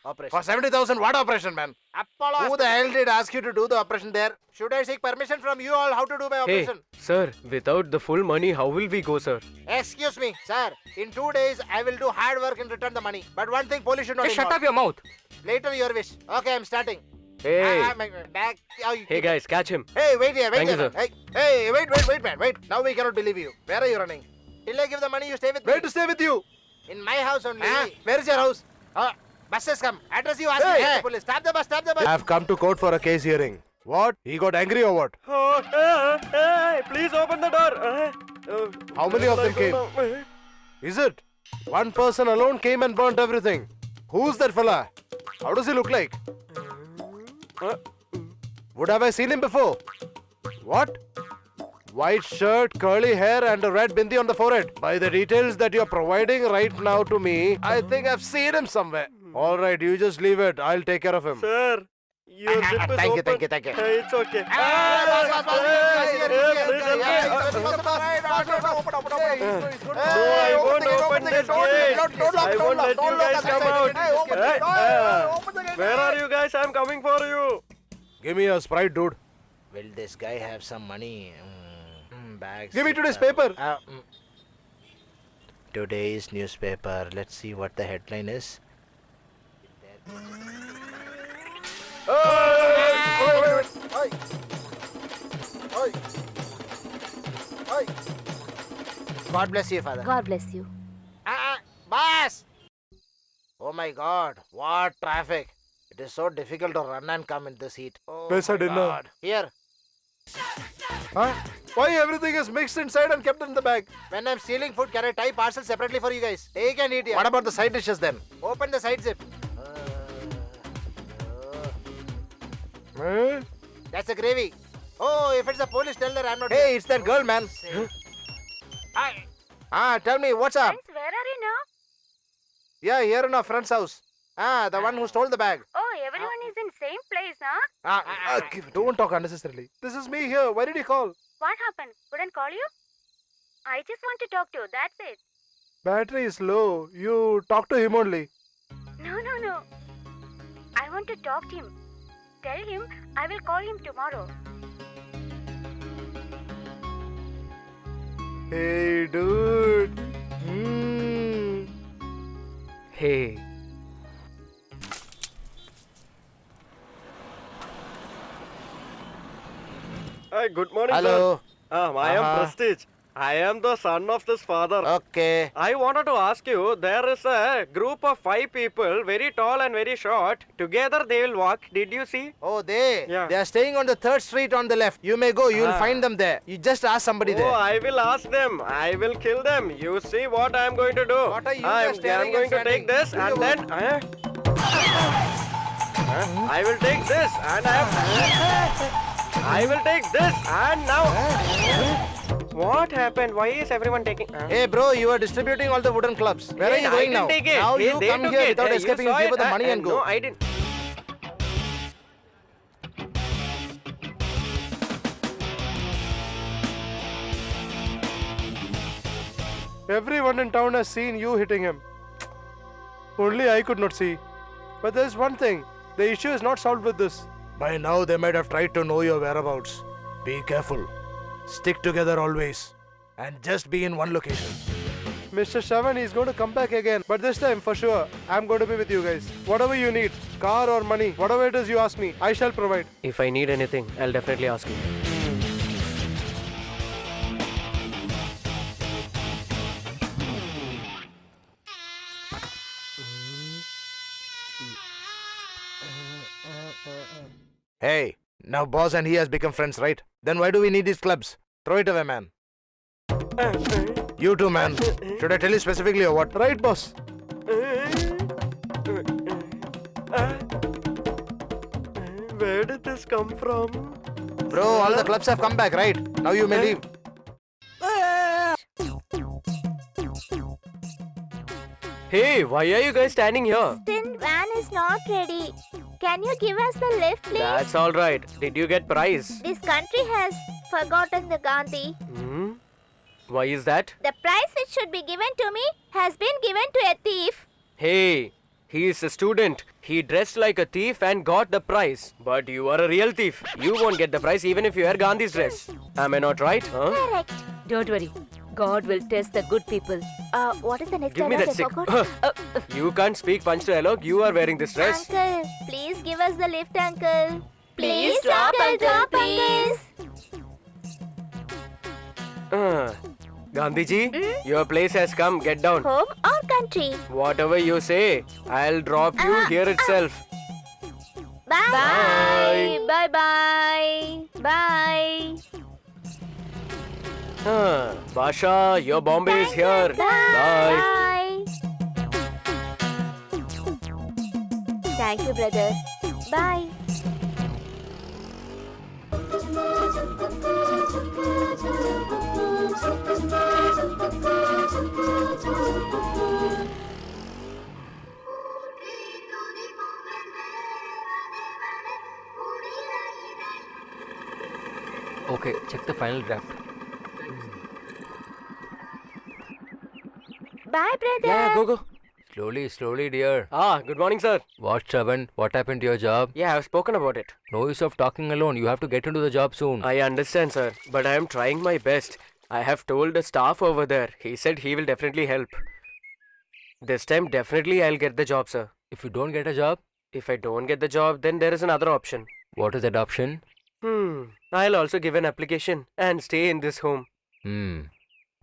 operation. For 70,000, what operation, man? Apollo. Who the hell did ask you to do the operation there? Should I seek permission from you all how to do my Hey, operation? sir, without the full money, how will we go, sir? Excuse me, sir. In 2 days, I will do hard work and return the money. But one thing, police should not Hey, shut involve. up your mouth. Later, your wish. Okay, I'm starting. Hey, My bag. Oh, you hey guys, catch him. Hey, wait here, Thank man. you, sir. Hey, wait, man, wait. Now we cannot believe you. Where are you running? Till I give the money, you stay with me. Where to stay with you? In my house only. Where is your house? Buses come. Address you ask me. Hey, police, stop the bus. I've come to court for a case hearing. What? He got angry or what? Oh, hey, please open the door. How many of them came? Is it? One person alone came and burnt everything. Who's that fella? How does he look like? Would have I seen him before? What? White shirt, curly hair and a red bindi on the forehead. By the details that you're providing right now to me, I think I've seen him somewhere. Alright, you just leave it. I'll take care of him. Sir, your zip is Thank you, open. thank you. Hey, it's okay. No, I won't open this gate. I won't let you guys come out. Where are you guys? I'm coming for you. Give me a Sprite, dude. Will this guy have some money? Bags. Give me today's paper. Today's newspaper. Let's see what the headline is. God bless you, father. God bless you. Boss! Oh my God, what traffic! It is so difficult to run and come in this heat. Oh Where's my our dinner? God. Here, Huh? Why everything is mixed inside and kept in the bag? when I'm stealing food, can I tie parcel separately for you guys? Take and eat here. What about the side dishes then? Open the side zip. Eh? That's the gravy. Oh, if it's the police, tell her I'm not. Hey, it's that girl, man. Tell me what's up? Where are you now? Yeah, here in our friend's house. The one who stole the bag. Oh, everyone is in same place, huh? Don't talk unnecessarily. This is me here. Why did you call? What happened? Couldn't call you? I just want to talk to you, that's it. Battery is low. You talk to him only. No. I want to talk to him. Tell him I will call him tomorrow. Hey, dude. Hey. Hi, good morning, Hello. sir. I am Uh-huh. Prestige. I am the son of this father. Okay. I wanted to ask you, there is a group of 5 people, very tall and very short. Together they will walk. Did you see? Oh, they? Yeah. They are staying on the 3rd street on the left. You may go. You will find them there. You just ask somebody Oh, there. I will ask them. I will kill them. You see what I am going to do. What are you I'm just staring going and to take this standing? and then... I will take this and I will take this and now... What happened? Why is everyone taking... Hey, bro, you are distributing all the wooden clubs. Where are you I going didn't now? take it. Now Hey, you they come took here it. without Hey, you escaping. You saw give her it. the money and go. No, I didn't. Everyone in town has seen you hitting him. Only I could not see. But there's one thing. The issue is not solved with this. By now they might have tried to know your whereabouts. Be careful. Stick together always. And just be in one location. Mr. Shavan is going to come back again. But this time, for sure, I'm going to be with you guys. Whatever you need, car or money, whatever it is you ask me, I shall provide. If I need anything, I'll definitely ask you. Hey, now boss and he has become friends, right? Then why do we need these clubs? Throw it away, man. You too, man. Should I tell you specifically or what? Right, boss? Where did this come from? Bro, all the clubs have come back, right? Now you may leave. Hey, why are you guys standing here? Tin van is not ready. Can you give us the lift, please? That's all right. Did you get prize? This country has forgotten the Gandhi. Hmm? Why is that? The prize which should be given to me has been given to a thief. Hey, he is a student. He dressed like a thief and got the prize. But you are a real thief. You won't get the prize even if you wear Gandhi's dress. Am I not right? Huh? Correct. Don't worry. God will test the good people. What is the next Give me dialogue? that I stick. forgot? You can't speak punch dialogue. You are wearing this dress. Uncle, please give us the lift, Uncle. Please drop, Uncle, please. Gandhiji, your place has come. Get down. Home or country? Whatever you say, I'll drop you here itself. Bye. Bye bye. Bye. Basha, your Bombay is here. Bye. Bye. Thank you, brother. Bye. Okay, check the final draft. Bye, brother. Yeah, go, go. Slowly, dear. Good morning, sir. What, Shravan? What happened to your job? Yeah, I've spoken about it. No use of talking alone. You have to get into the job soon. I understand, sir, but I am trying my best. I have told the staff over there. He said he will definitely help. This time, definitely I'll get the job, sir. If you don't get a job, If I don't get the job, then there is another option. what is that option? I'll also give an application and stay in this home.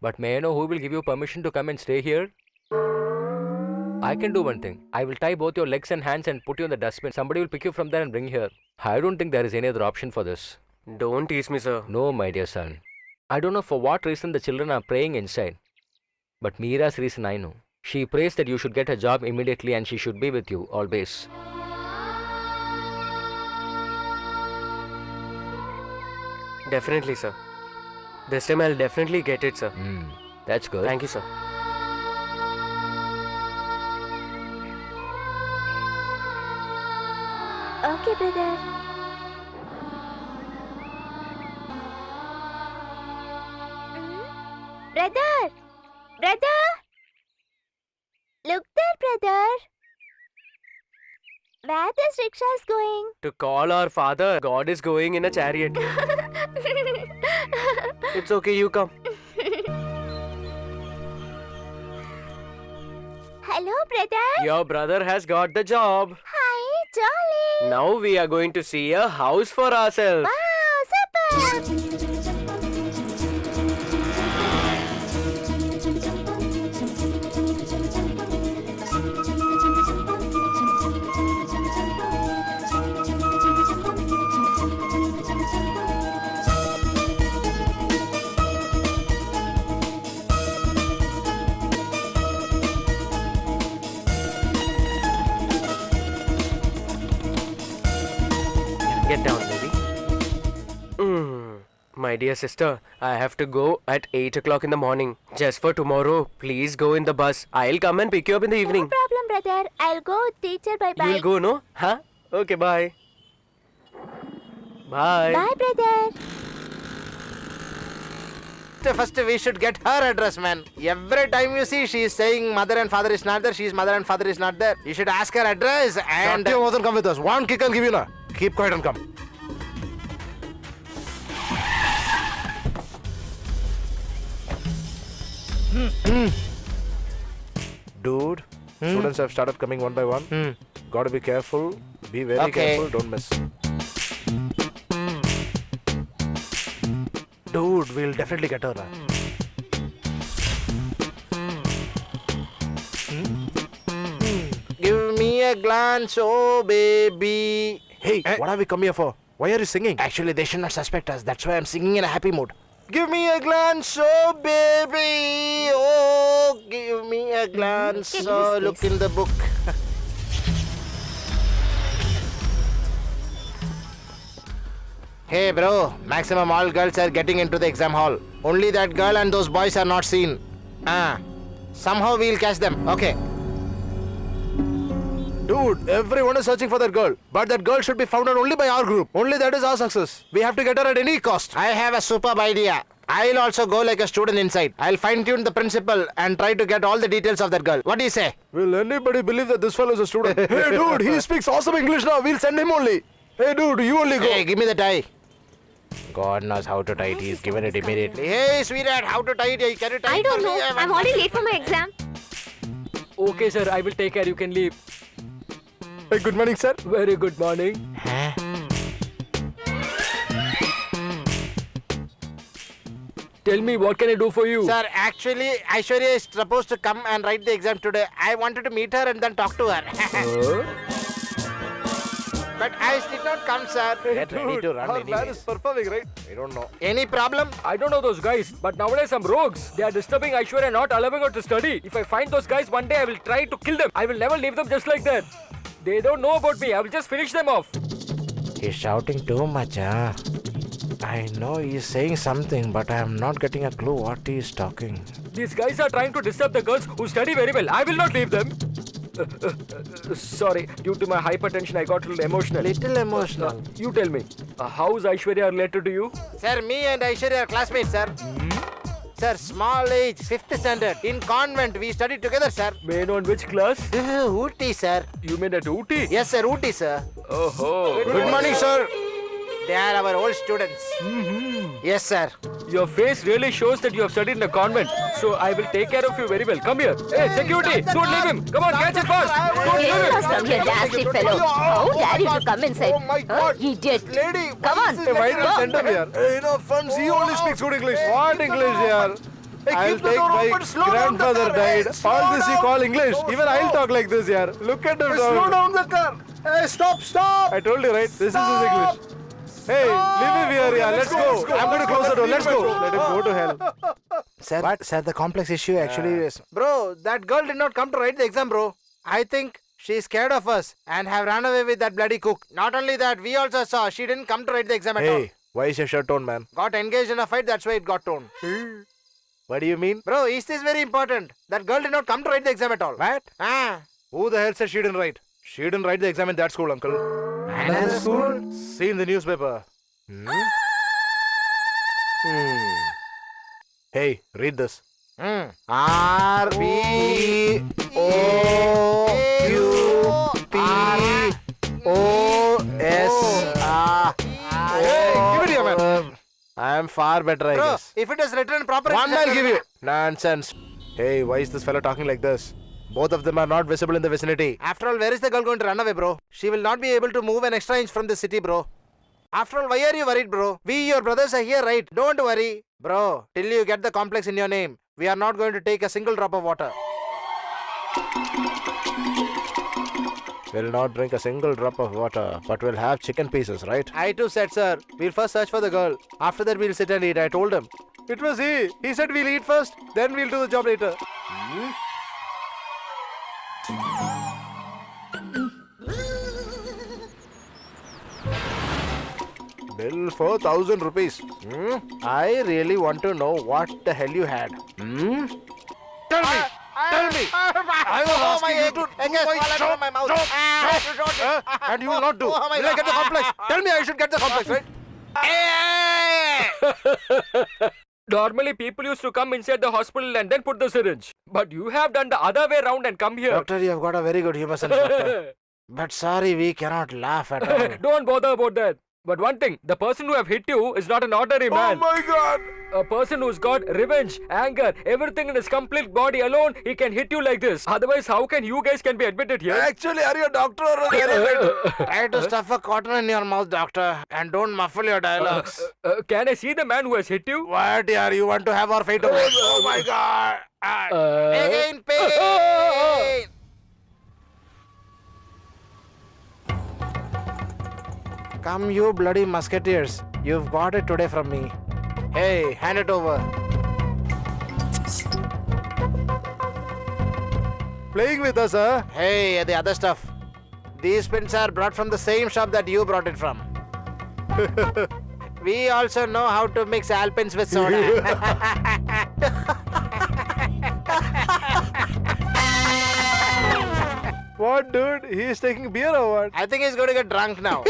But may I know who will give you permission to come and stay here? I can do one thing. I will tie both your legs and hands and put you in the dustbin. Somebody will pick you from there and bring you here. I don't think there is any other option for this. Don't tease me, sir. No, my dear son. I don't know for what reason the children are praying inside. But Meera's reason I know. She prays that you should get a job immediately and she should be with you always. Definitely, sir. This time I'll definitely get it, sir. That's good. Thank you, sir. Okay, brother. Brother! Brother! Look there, brother. Where this rickshaw is going? To call our father, God is going in a chariot. It's okay, you come. Hello, brother. Your brother has got the job. Hi, Jolly. Now we are going to see a house for ourselves. Wow, super. Get down, baby. My dear sister, I have to go at 8 o'clock in the morning. Just for tomorrow, please go in the bus. I'll come and pick you up in the No evening. problem, brother. I'll go with teacher. Bye-bye. You'll go, no? Huh? Okay, bye. Bye. Bye, brother. First, we should get her address, man. Every time you see, she is saying mother and father is not there. She is mother and father is not there. You should ask her address and. Shut your mouth and come with us. One kick I'll give you now. Keep quiet and come. Dude, students have started coming one by one. Gotta be careful. Be very Okay. careful. Don't miss. Dude, we'll definitely get her. Give me a glance, oh baby. Hey, what have we come here for? Why are you singing? Actually, they should not suspect us. That's why I'm singing in a happy mood. Give me a glance, oh baby. Oh, give me a glance. Give me Oh, this, look please. in the book. Hey, bro. Maximum all girls are getting into the exam hall. Only that girl and those boys are not seen. Somehow we'll catch them. Okay. Dude, everyone is searching for that girl. But that girl should be found out only by our group. Only that is our success. We have to get her at any cost. I have a superb idea. I'll also go like a student inside. I'll fine-tune the principal and try to get all the details of that girl. What do you say? Will anybody believe that this fellow is a student? Hey, dude, he speaks awesome English now. We'll send him only. Hey, dude, you only go. Hey, give me the tie. God knows how to tie it. He's given it immediately. Hey, sweetheart, how to tie it? Can you tie I it don't for know. me? I'm already late for my exam. Okay, sir, I will take care. You can leave. Hey, good morning, sir. Very good morning. Huh? Tell me, what can I do for you? Sir, actually, Aishwarya is supposed to come and write the exam today. I wanted to meet her and then talk to her. But I did not come, sir. Get ready to run anyway. Man is performing, right? I don't know. Any problem? I don't know those guys, but nowadays some rogues. They are disturbing Aishwarya, not allowing her to study. If I find those guys one day, I will try to kill them. I will never leave them just like that. They don't know about me. I will just finish them off. He's shouting too much, huh? I know he's saying something, but I am not getting a clue what he is talking. These guys are trying to disturb the girls who study very well. I will not leave them. Sorry, due to my hypertension, I got a little emotional. Little emotional. You tell me, how is Aishwarya related to you? Sir, me and Aishwarya are classmates, sir. Sir, small age, 5th standard. In convent, we studied together, sir. May I know in which class? This is Ooty, sir. You mean at Ooty? Yes, sir, Ooty, sir. Oh, Good morning, sir. They are our old students. Yes, sir. Your face really shows that you have studied in a convent. So I will take care of you very well. Come here. Hey, security! Don't leave him! Come on, catch him fast! Don't leave Get him! lost from here, nasty fellow. How dare you to come inside? Oh my God. Idiot. Lady, Come on. Hey, why did you Go. send him here? Hey, no funds. He only speaks good English. What English here? I'll take my grandfather died. All this you call English. Even I'll talk like this here. Look at him. Slow down the car. Hey, stop. I told you, right? This is his English. Hey, leave him here, yeah. Let's go. I'm going to close the door. Let's go. Let him go to hell. Sir, what? Sir, the complex issue actually is... Bro, that girl did not come to write the exam, bro. I think she's scared of us and have run away with that bloody cook. Not only that, we also saw she didn't come to write the exam at all. Hey, why is your shirt torn, man? Got engaged in a fight, that's why it got torn. What do you mean? Bro, is this very important? That girl did not come to write the exam at all. What? Who the hell said she didn't write? She didn't write the exam in that school, uncle. Another school? See in the newspaper. Hey, read this. R B O Q P O S R. Hey, give it here, man. I am far better, I Bro, guess. if it is written properly... One I'll give you. Nonsense. Hey, why is this fellow talking like this? Both of them are not visible in the vicinity. After all, where is the girl going to run away, bro? She will not be able to move an extra inch from the city, bro. After all, why are you worried, bro? We, your brothers, are here, right? Don't worry. Bro, till you get the complex in your name, we are not going to take a single drop of water. We'll not drink a single drop of water, but we'll have chicken pieces, right? I too said, sir, we'll first search for the girl. After that, we'll sit and eat. I told him. It was he. He said we'll eat first, then we'll do the job later. Bill for 1,000 rupees. I really want to know what the hell you had. Tell me! Tell me! I was asking you to do my job. And you will not do. Will I get the complex? Tell me I should get the complex, right? Normally, people used to come inside the hospital and then put the syringe. But you have done the other way around and come here. Doctor, you have got a very good humor sense, doctor. But sorry, we cannot laugh at all. Don't bother about that. But one thing, the person who have hit you is not an ordinary man. Oh my God! A person who's got revenge, anger, everything in his complete body alone, he can hit you like this. Otherwise, how can you guys can be admitted here? Actually, are you a doctor or a therapist? Try to stuff a cotton in your mouth, doctor, and don't muffle your dialogues. Can I see the man who has hit you? What, yaar? You want to have our fate over? Oh my God! Again, pain! Come, you bloody musketeers. You've got it today from me. Hey, hand it over. Playing with us, huh? Hey, the other stuff. These pins are brought from the same shop that you brought it from. We also know how to mix alpins with soda. What, dude? He is taking beer or what? I think he's going to get drunk now.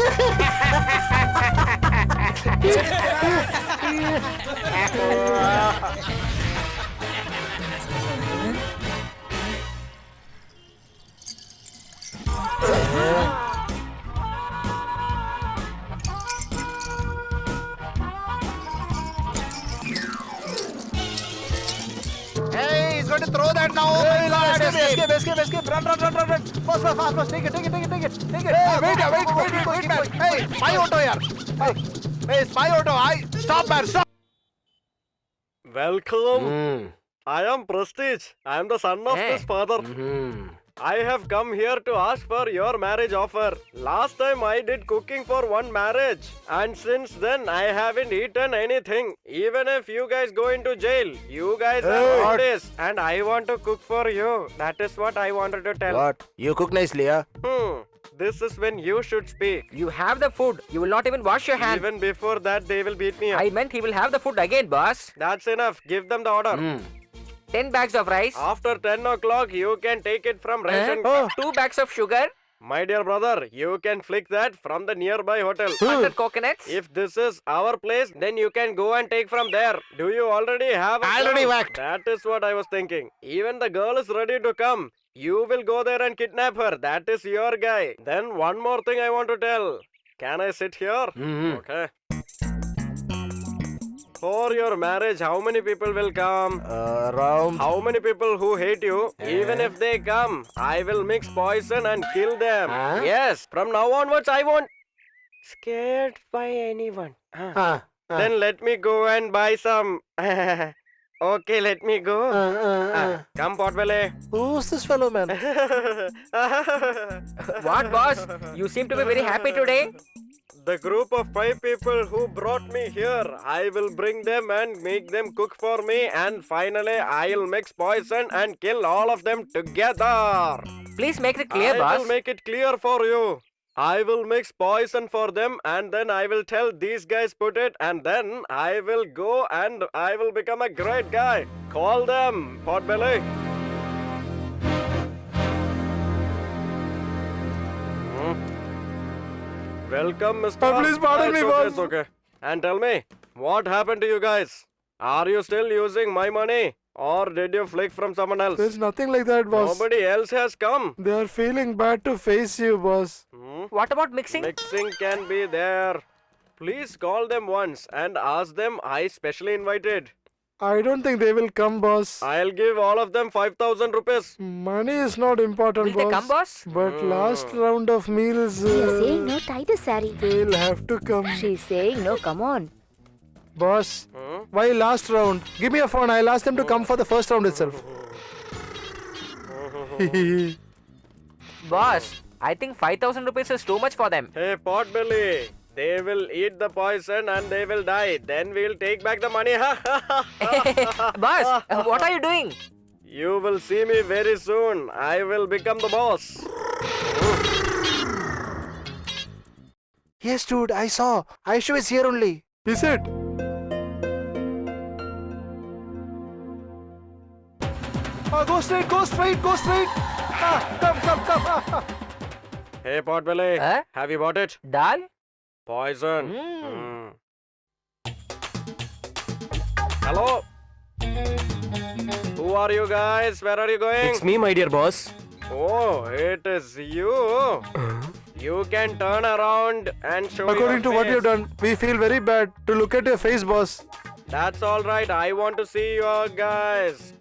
Hey, he's going to throw that now. Hey, Oh my God, escape. Run. Fast. Take it. Hey, wait. Hey, my auto here. Hey, it's my auto. Stop, man, stop. Welcome. I am Prestige. I am the son of this father. I have come here to ask for your marriage offer. Last time I did cooking for one marriage, and since then I haven't eaten anything. Even if you guys go into jail, you guys are artists, and I want to cook for you. That is what I wanted to tell. What? You cook nicely, huh? This is when you should speak. You have the food. You will not even wash your hands. Even before that, they will beat me up. I meant he will have the food again, boss. That's enough. Give them the order. 10 bags of rice. After 10 o'clock, you can take it from ration. 2 bags of sugar. My dear brother, you can flick that from the nearby hotel. 100 coconuts. If this is our place, then you can go and take from there. Do you already have a Already girl? whacked. That is what I was thinking. Even the girl is ready to come. You will go there and kidnap her. That is your guy. Then one more thing I want to tell. Can I sit here? Okay. For your marriage, how many people will come? Around. How many people who hate you? Even if they come, I will mix poison and kill them. Huh? Yes, from now onwards I won't scared by anyone. Then let me go and buy some. Okay, let me go. Come, Potbelly. Who's this fellow, man? What, boss? You seem to be very happy today. The group of 5 people who brought me here, I will bring them and make them cook for me, and finally I'll mix poison and kill all of them together. Please make it clear, I boss. will make it clear for you. I will mix poison for them, and then I will tell these guys put it, and then I will go and I will become a great guy. Call them, Potbelly. Welcome, Mr. Please pardon me, It's boss. It's okay. And tell me, what happened to you guys? Are you still using my money? Or did you flick from someone else? There's nothing like that, boss. Nobody else has come. They are feeling bad to face you, boss. What about mixing? Mixing can be there. Please call them once and ask them I specially invited. I don't think they will come, boss. I'll give all of them 5,000 rupees. Money is not important, Will they come, boss? But last round of meals, You're saying no, tie the sari. they'll have to come. She's saying no, come on. Boss, why last round? Give me a phone. I'll ask them to come for the first round itself. Boss, I think 5,000 rupees is too much for them. Hey, Potbelly. They will eat the poison and they will die. Then we'll take back the money. Boss, what are you doing? You will see me very soon. I will become the boss. Yes, dude, I saw. Aishu is here only. Is it? Go straight. Come. Hey, Potbelly. Huh? Have you bought it? Dal? Poison. Hello? Who are you guys? Where are you going? It's me, my dear boss. Oh, it is you. You can turn around and show According to your what you've face. done, we feel very bad to look at your face, boss. That's all right. I want to see you guys.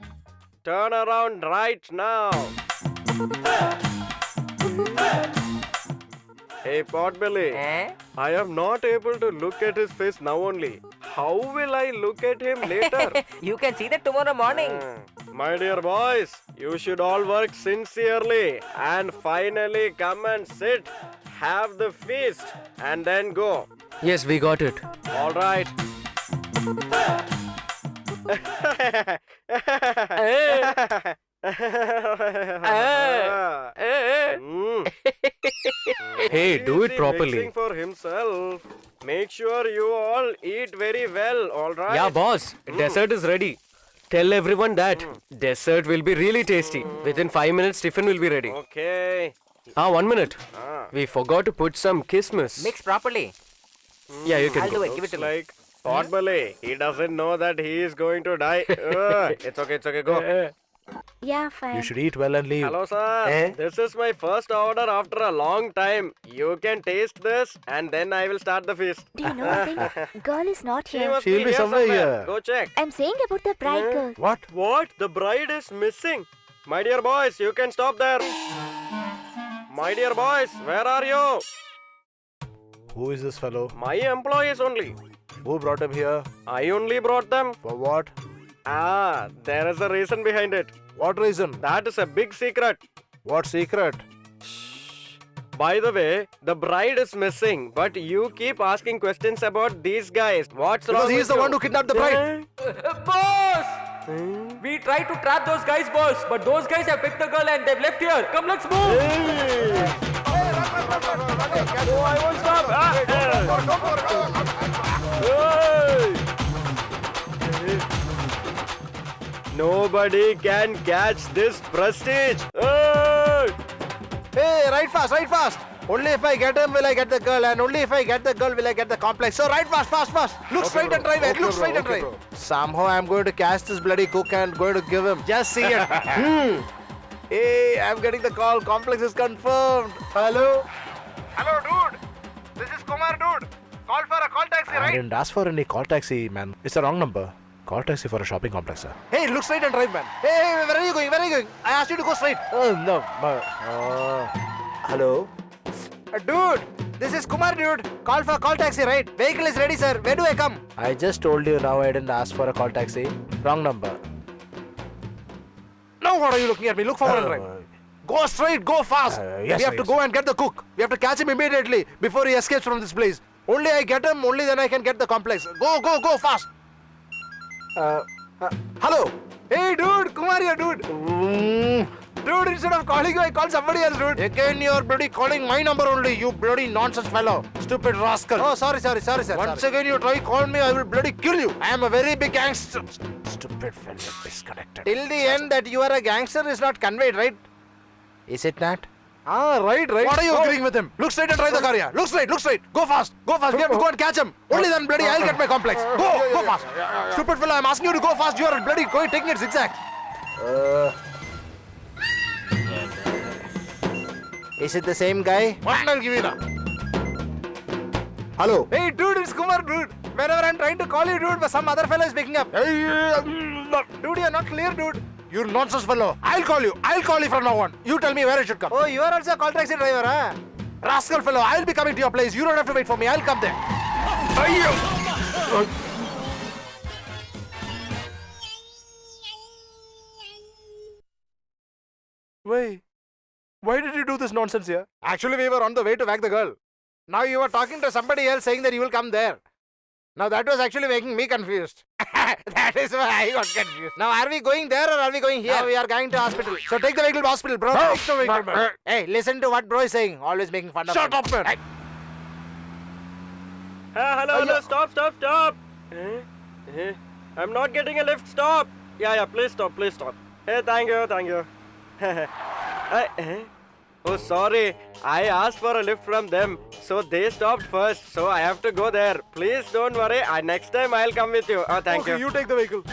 Turn around right now. Hey, Potbelly. I am not able to look at his face now only. How will I look at him later? You can see that tomorrow morning. My dear boys, you should all work sincerely and finally come and sit have the feast and then go. Yes, we got it. All right. Mm. Hey, do it Easy properly. mixing for himself. Make sure you all eat very well. All right. Yeah, boss. Dessert is ready. Tell everyone that. Dessert will be really tasty. Within 5 minutes, tiffin will be ready. Okay. 1 minute. Ah. We forgot to put some kismis. Mix properly. Yeah, you can I'll go. do it. Give it to me. Like Potbelly. He doesn't know that he is going to die. It's okay. It's okay. Go. Yeah, fine. You should eat well and leave. Hello, sir. This is my first order after a long time. You can taste this, and then I will start the feast. Do you know one thing? Girl is not She here. must She'll be be here somewhere somewhere. here. Go check. I'm saying about the bride girl. What? What? The bride is missing. My dear boys, you can stop there. My dear boys, where are you? Who is this fellow? My employees only. Who brought him here? I only brought them. For what? Ah, there is a reason behind it. What reason? That is a big secret. What secret? By the way, the bride is missing, but you keep asking questions about these guys. What's Because wrong he is with the you? one who kidnapped the bride. Boss! We tried to trap those guys, boss, but those guys have picked the girl and they've left here. Come, let's move! I won't stop. Nobody can catch this prestige. Hey, ride fast, ride fast. Only if I get him will I get the girl, and only if I get the girl will I get the complex. So ride fast, fast, fast. Look straight and drive it. Look straight and drive. Somehow I'm going to catch this bloody cook and going to give him. Just see it. Hey, I'm getting the call. Complex is confirmed. Hello? Hello, dude. This is Kumar, dude. Call for a call taxi, I didn't ask for any call taxi, man. It's the wrong number. Call taxi for a shopping complex, sir. Hey, look straight and drive, man. Hey, where are you going? Where are you going? I asked you to go straight. Oh, no. Hello? Dude, this is Kumar, dude. Call for call taxi, right? Vehicle is ready, sir. Where do I come? I just told you now I didn't ask for a call taxi. Wrong number. Now what are you looking at me? Look forward and drive. Go straight, go fast. yes, we have sir, to yes, go and get the cook. We have to catch him immediately before he escapes from this place. Only I get him, only then I can get the complex. Go, go, go fast. Hello. Hey, dude. Kumar here, dude. Dude, instead of calling you, I call somebody else, dude. Again, you're bloody calling my number only, you bloody nonsense fellow. Stupid rascal. Oh, sorry, sir. Once again you try call me, I will bloody kill you. I am a very big gangster. Stupid fellow disconnected. Till the end that you are a gangster is not conveyed, right? Is it not? Ah, right. What are you agreeing with him? Look straight and drive the car here. Look straight. Go fast. We have to go and catch him. Only then, bloody, I'll get my complex. Go fast. Stupid fellow, I'm asking you to go fast. You are bloody going, taking it zigzag. Is it the same guy? What? I'll give you now. Hello. Hey, dude, it's Kumar, dude. Whenever I'm trying to call you, dude, but some other fellow is picking up. Dude, you're not clear, dude. You nonsense fellow. I'll call you from now on. You tell me where I should come. Oh, you are also a call taxi driver, huh? Rascal fellow, I'll be coming to your place. You don't have to wait for me. I'll come there. Wait. Why did you do this nonsense here? Actually, we were on the way to whack the girl. Now you are talking to somebody else saying that you will come there. Now that was actually making me confused. That is why I got confused. Now are we going there or are we going here? Now we are going to hospital. So take the vehicle to hospital, bro. Take the vehicle, bro. Hey, listen to what bro is saying. Always making fun of him. Shut up, man. Hey. Hello, stop. I'm not getting a lift, stop. Yeah, please stop. Hey, thank you. Oh, sorry. I asked for a lift from them, so they stopped first. So I have to go there. Please don't worry. Next time I'll come with you. Oh, thank you. You take the vehicle.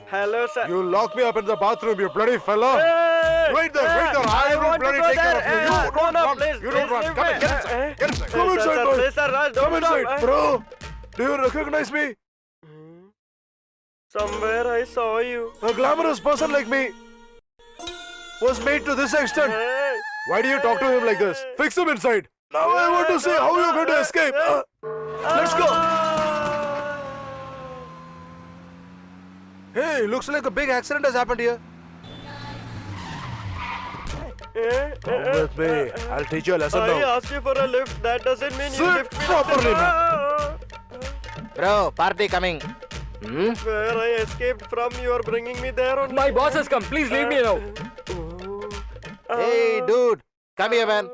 Hello, sir. You lock me up in the bathroom, you bloody fellow. Hey! Wait there. I will want to bloody go take care there. of you. You don't run. Please, You don't please run. leave Come me. in. Get inside. Get inside. Come inside, boy. Please, sir, Raj, don't Come inside. stop. Bro, do you recognize me? Somewhere I saw you. A glamorous person like me was made to this extent. Hey. Why do you talk to him like this? Fix him inside. Now I want to see how you're going to escape. Let's go. Hey, looks like a big accident has happened here. Come with me. I'll teach you a lesson I now. asked you for a lift. That doesn't mean you Sit lift me. properly, Bro, party coming. Where I escaped from, you are bringing me there only. My boss has come. Please leave me now. Hey, dude. Come here, man.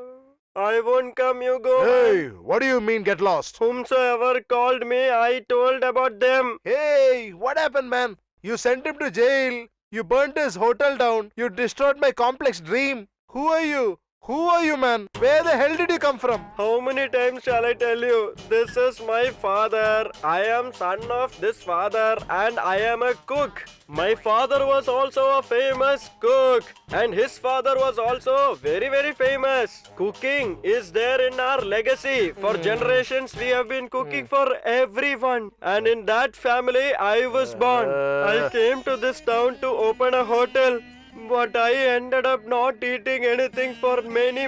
I won't come, you go. Hey, what do you mean get lost? Whomsoever called me, I told about them. Hey, what happened, man? You sent him to jail. You burnt his hotel down. You destroyed my complex dream. Who are you? Who are you, man? Where the hell did you come from? How many times shall I tell you? This is my father. I am son of this father and I am a cook. My father was also a famous cook and his father was also very famous. Cooking is there in our legacy. For generations we have been cooking for everyone. And in that family I was born. I came to this town to open a hotel. But I ended up not eating anything for many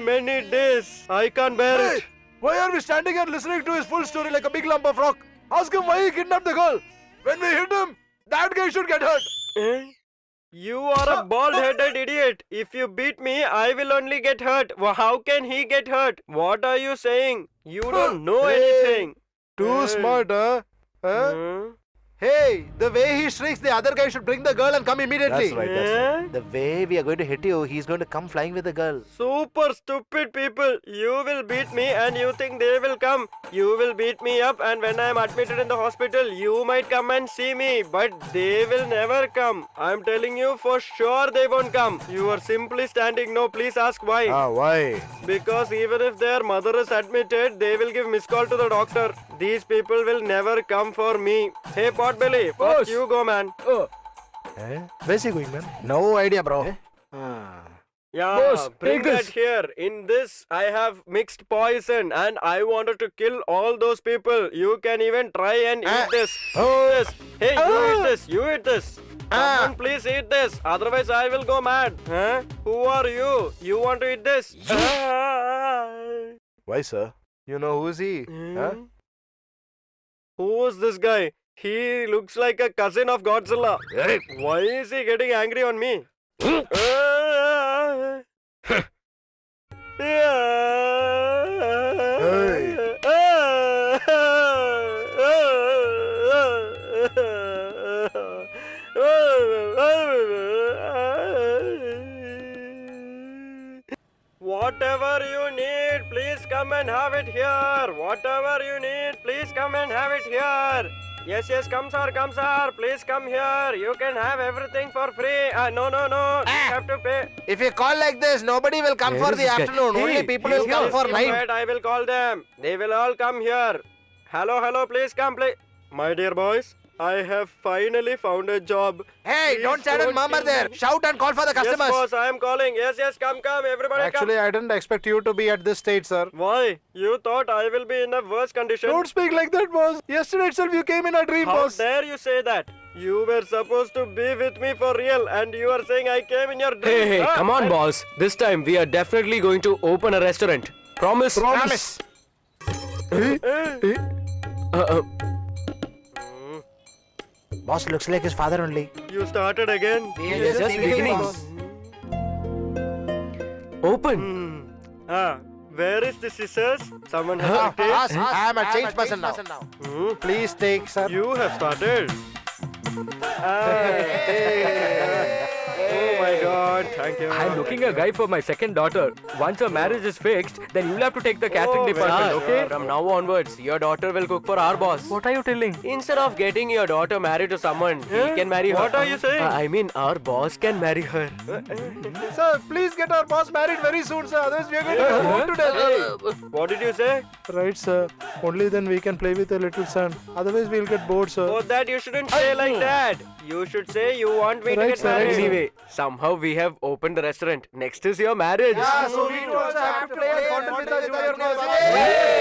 days. I can't bear Hey, it. why are we standing here listening to his full story like a big lump of rock? Ask him why he kidnapped the girl. When we hit him, that guy should get hurt. Eh? You are a bald-headed idiot. If you beat me, I will only get hurt. How can he get hurt? What are you saying? You don't know Hey. anything. Too smart, huh? Hmm? Hey, the way he shrieks, the other guy should bring the girl and come immediately. That's right, that's right. Eh? The way we are going to hit you, he's going to come flying with the girl. Super stupid people. You will beat me and you think they will come. You will beat me up and when I am admitted in the hospital, you might come and see me. But they will never come. I am telling you for sure they won't come. You are simply standing. No, please ask why. Why? Because even if their mother is admitted, they will give missed call to the doctor. These people will never come for me. Hey, Potbelly, first Boss. you go, man. Where's he going, man? No idea, bro. Yeah, Boss, bring take that this. here. In this, I have mixed poison and I wanted to kill all those people. You can even try and eat this. Oh. This. Hey, you eat this. You eat this. Someone please eat this. Otherwise, I will go mad. Huh? Who are you? You want to eat this? Why, sir? You know who's he? Huh? Who is this guy? He looks like a cousin of Godzilla. Why is he getting angry on me? Whatever you need, please come and have it here. Whatever you need, please come and have it here. Yes, come sir, please come here. You can have everything for free. No, you have to pay. If you call like this, nobody will come for the afternoon. Only people will come for night. Wait, I will call them. They will all come here. Hello, please come, please. My dear boys, I have finally found a job. Hey, Please don't stand and don't murmur kill there. me. Shout and call for the Yes, customers. boss, I am calling. Yes, come, everybody Actually, I didn't expect you to be at this state, sir. come. Why? You thought I will be in a worse condition? Don't speak like that, boss. Yesterday itself you came in a dream, How boss. dare you say that? You were supposed to be with me for real and you are saying I came in your dream. Hey, come on, boss. This time we are definitely going to open a restaurant. Promise? Promise. Boss looks like his father only. You started again. We are Yes, just beginning. boss. Open. Where is the scissors? Someone has to take. I am a changed person now. Please take, sir. You have started. Oh my god, thank you. I'm looking a guy for my second daughter. Once your marriage is fixed, then you'll have to take the catering Oh, department, sure. okay? From now onwards, your daughter will cook for our boss. What are you telling? Instead of getting your daughter married to someone, he can marry her. What are you saying? I mean, our boss can marry her. Sir, please get our boss married very soon, sir. Otherwise, we are going to get bored to death. What did you say? Right, sir. Only then we can play with the little son. Otherwise, we'll get bored, sir. For that you shouldn't say like that. You should say you want me to Right, get sir, right, married. sir. Anyway, somehow we have opened the restaurant. Next is your marriage. So we also have to play a fun with the junior boss.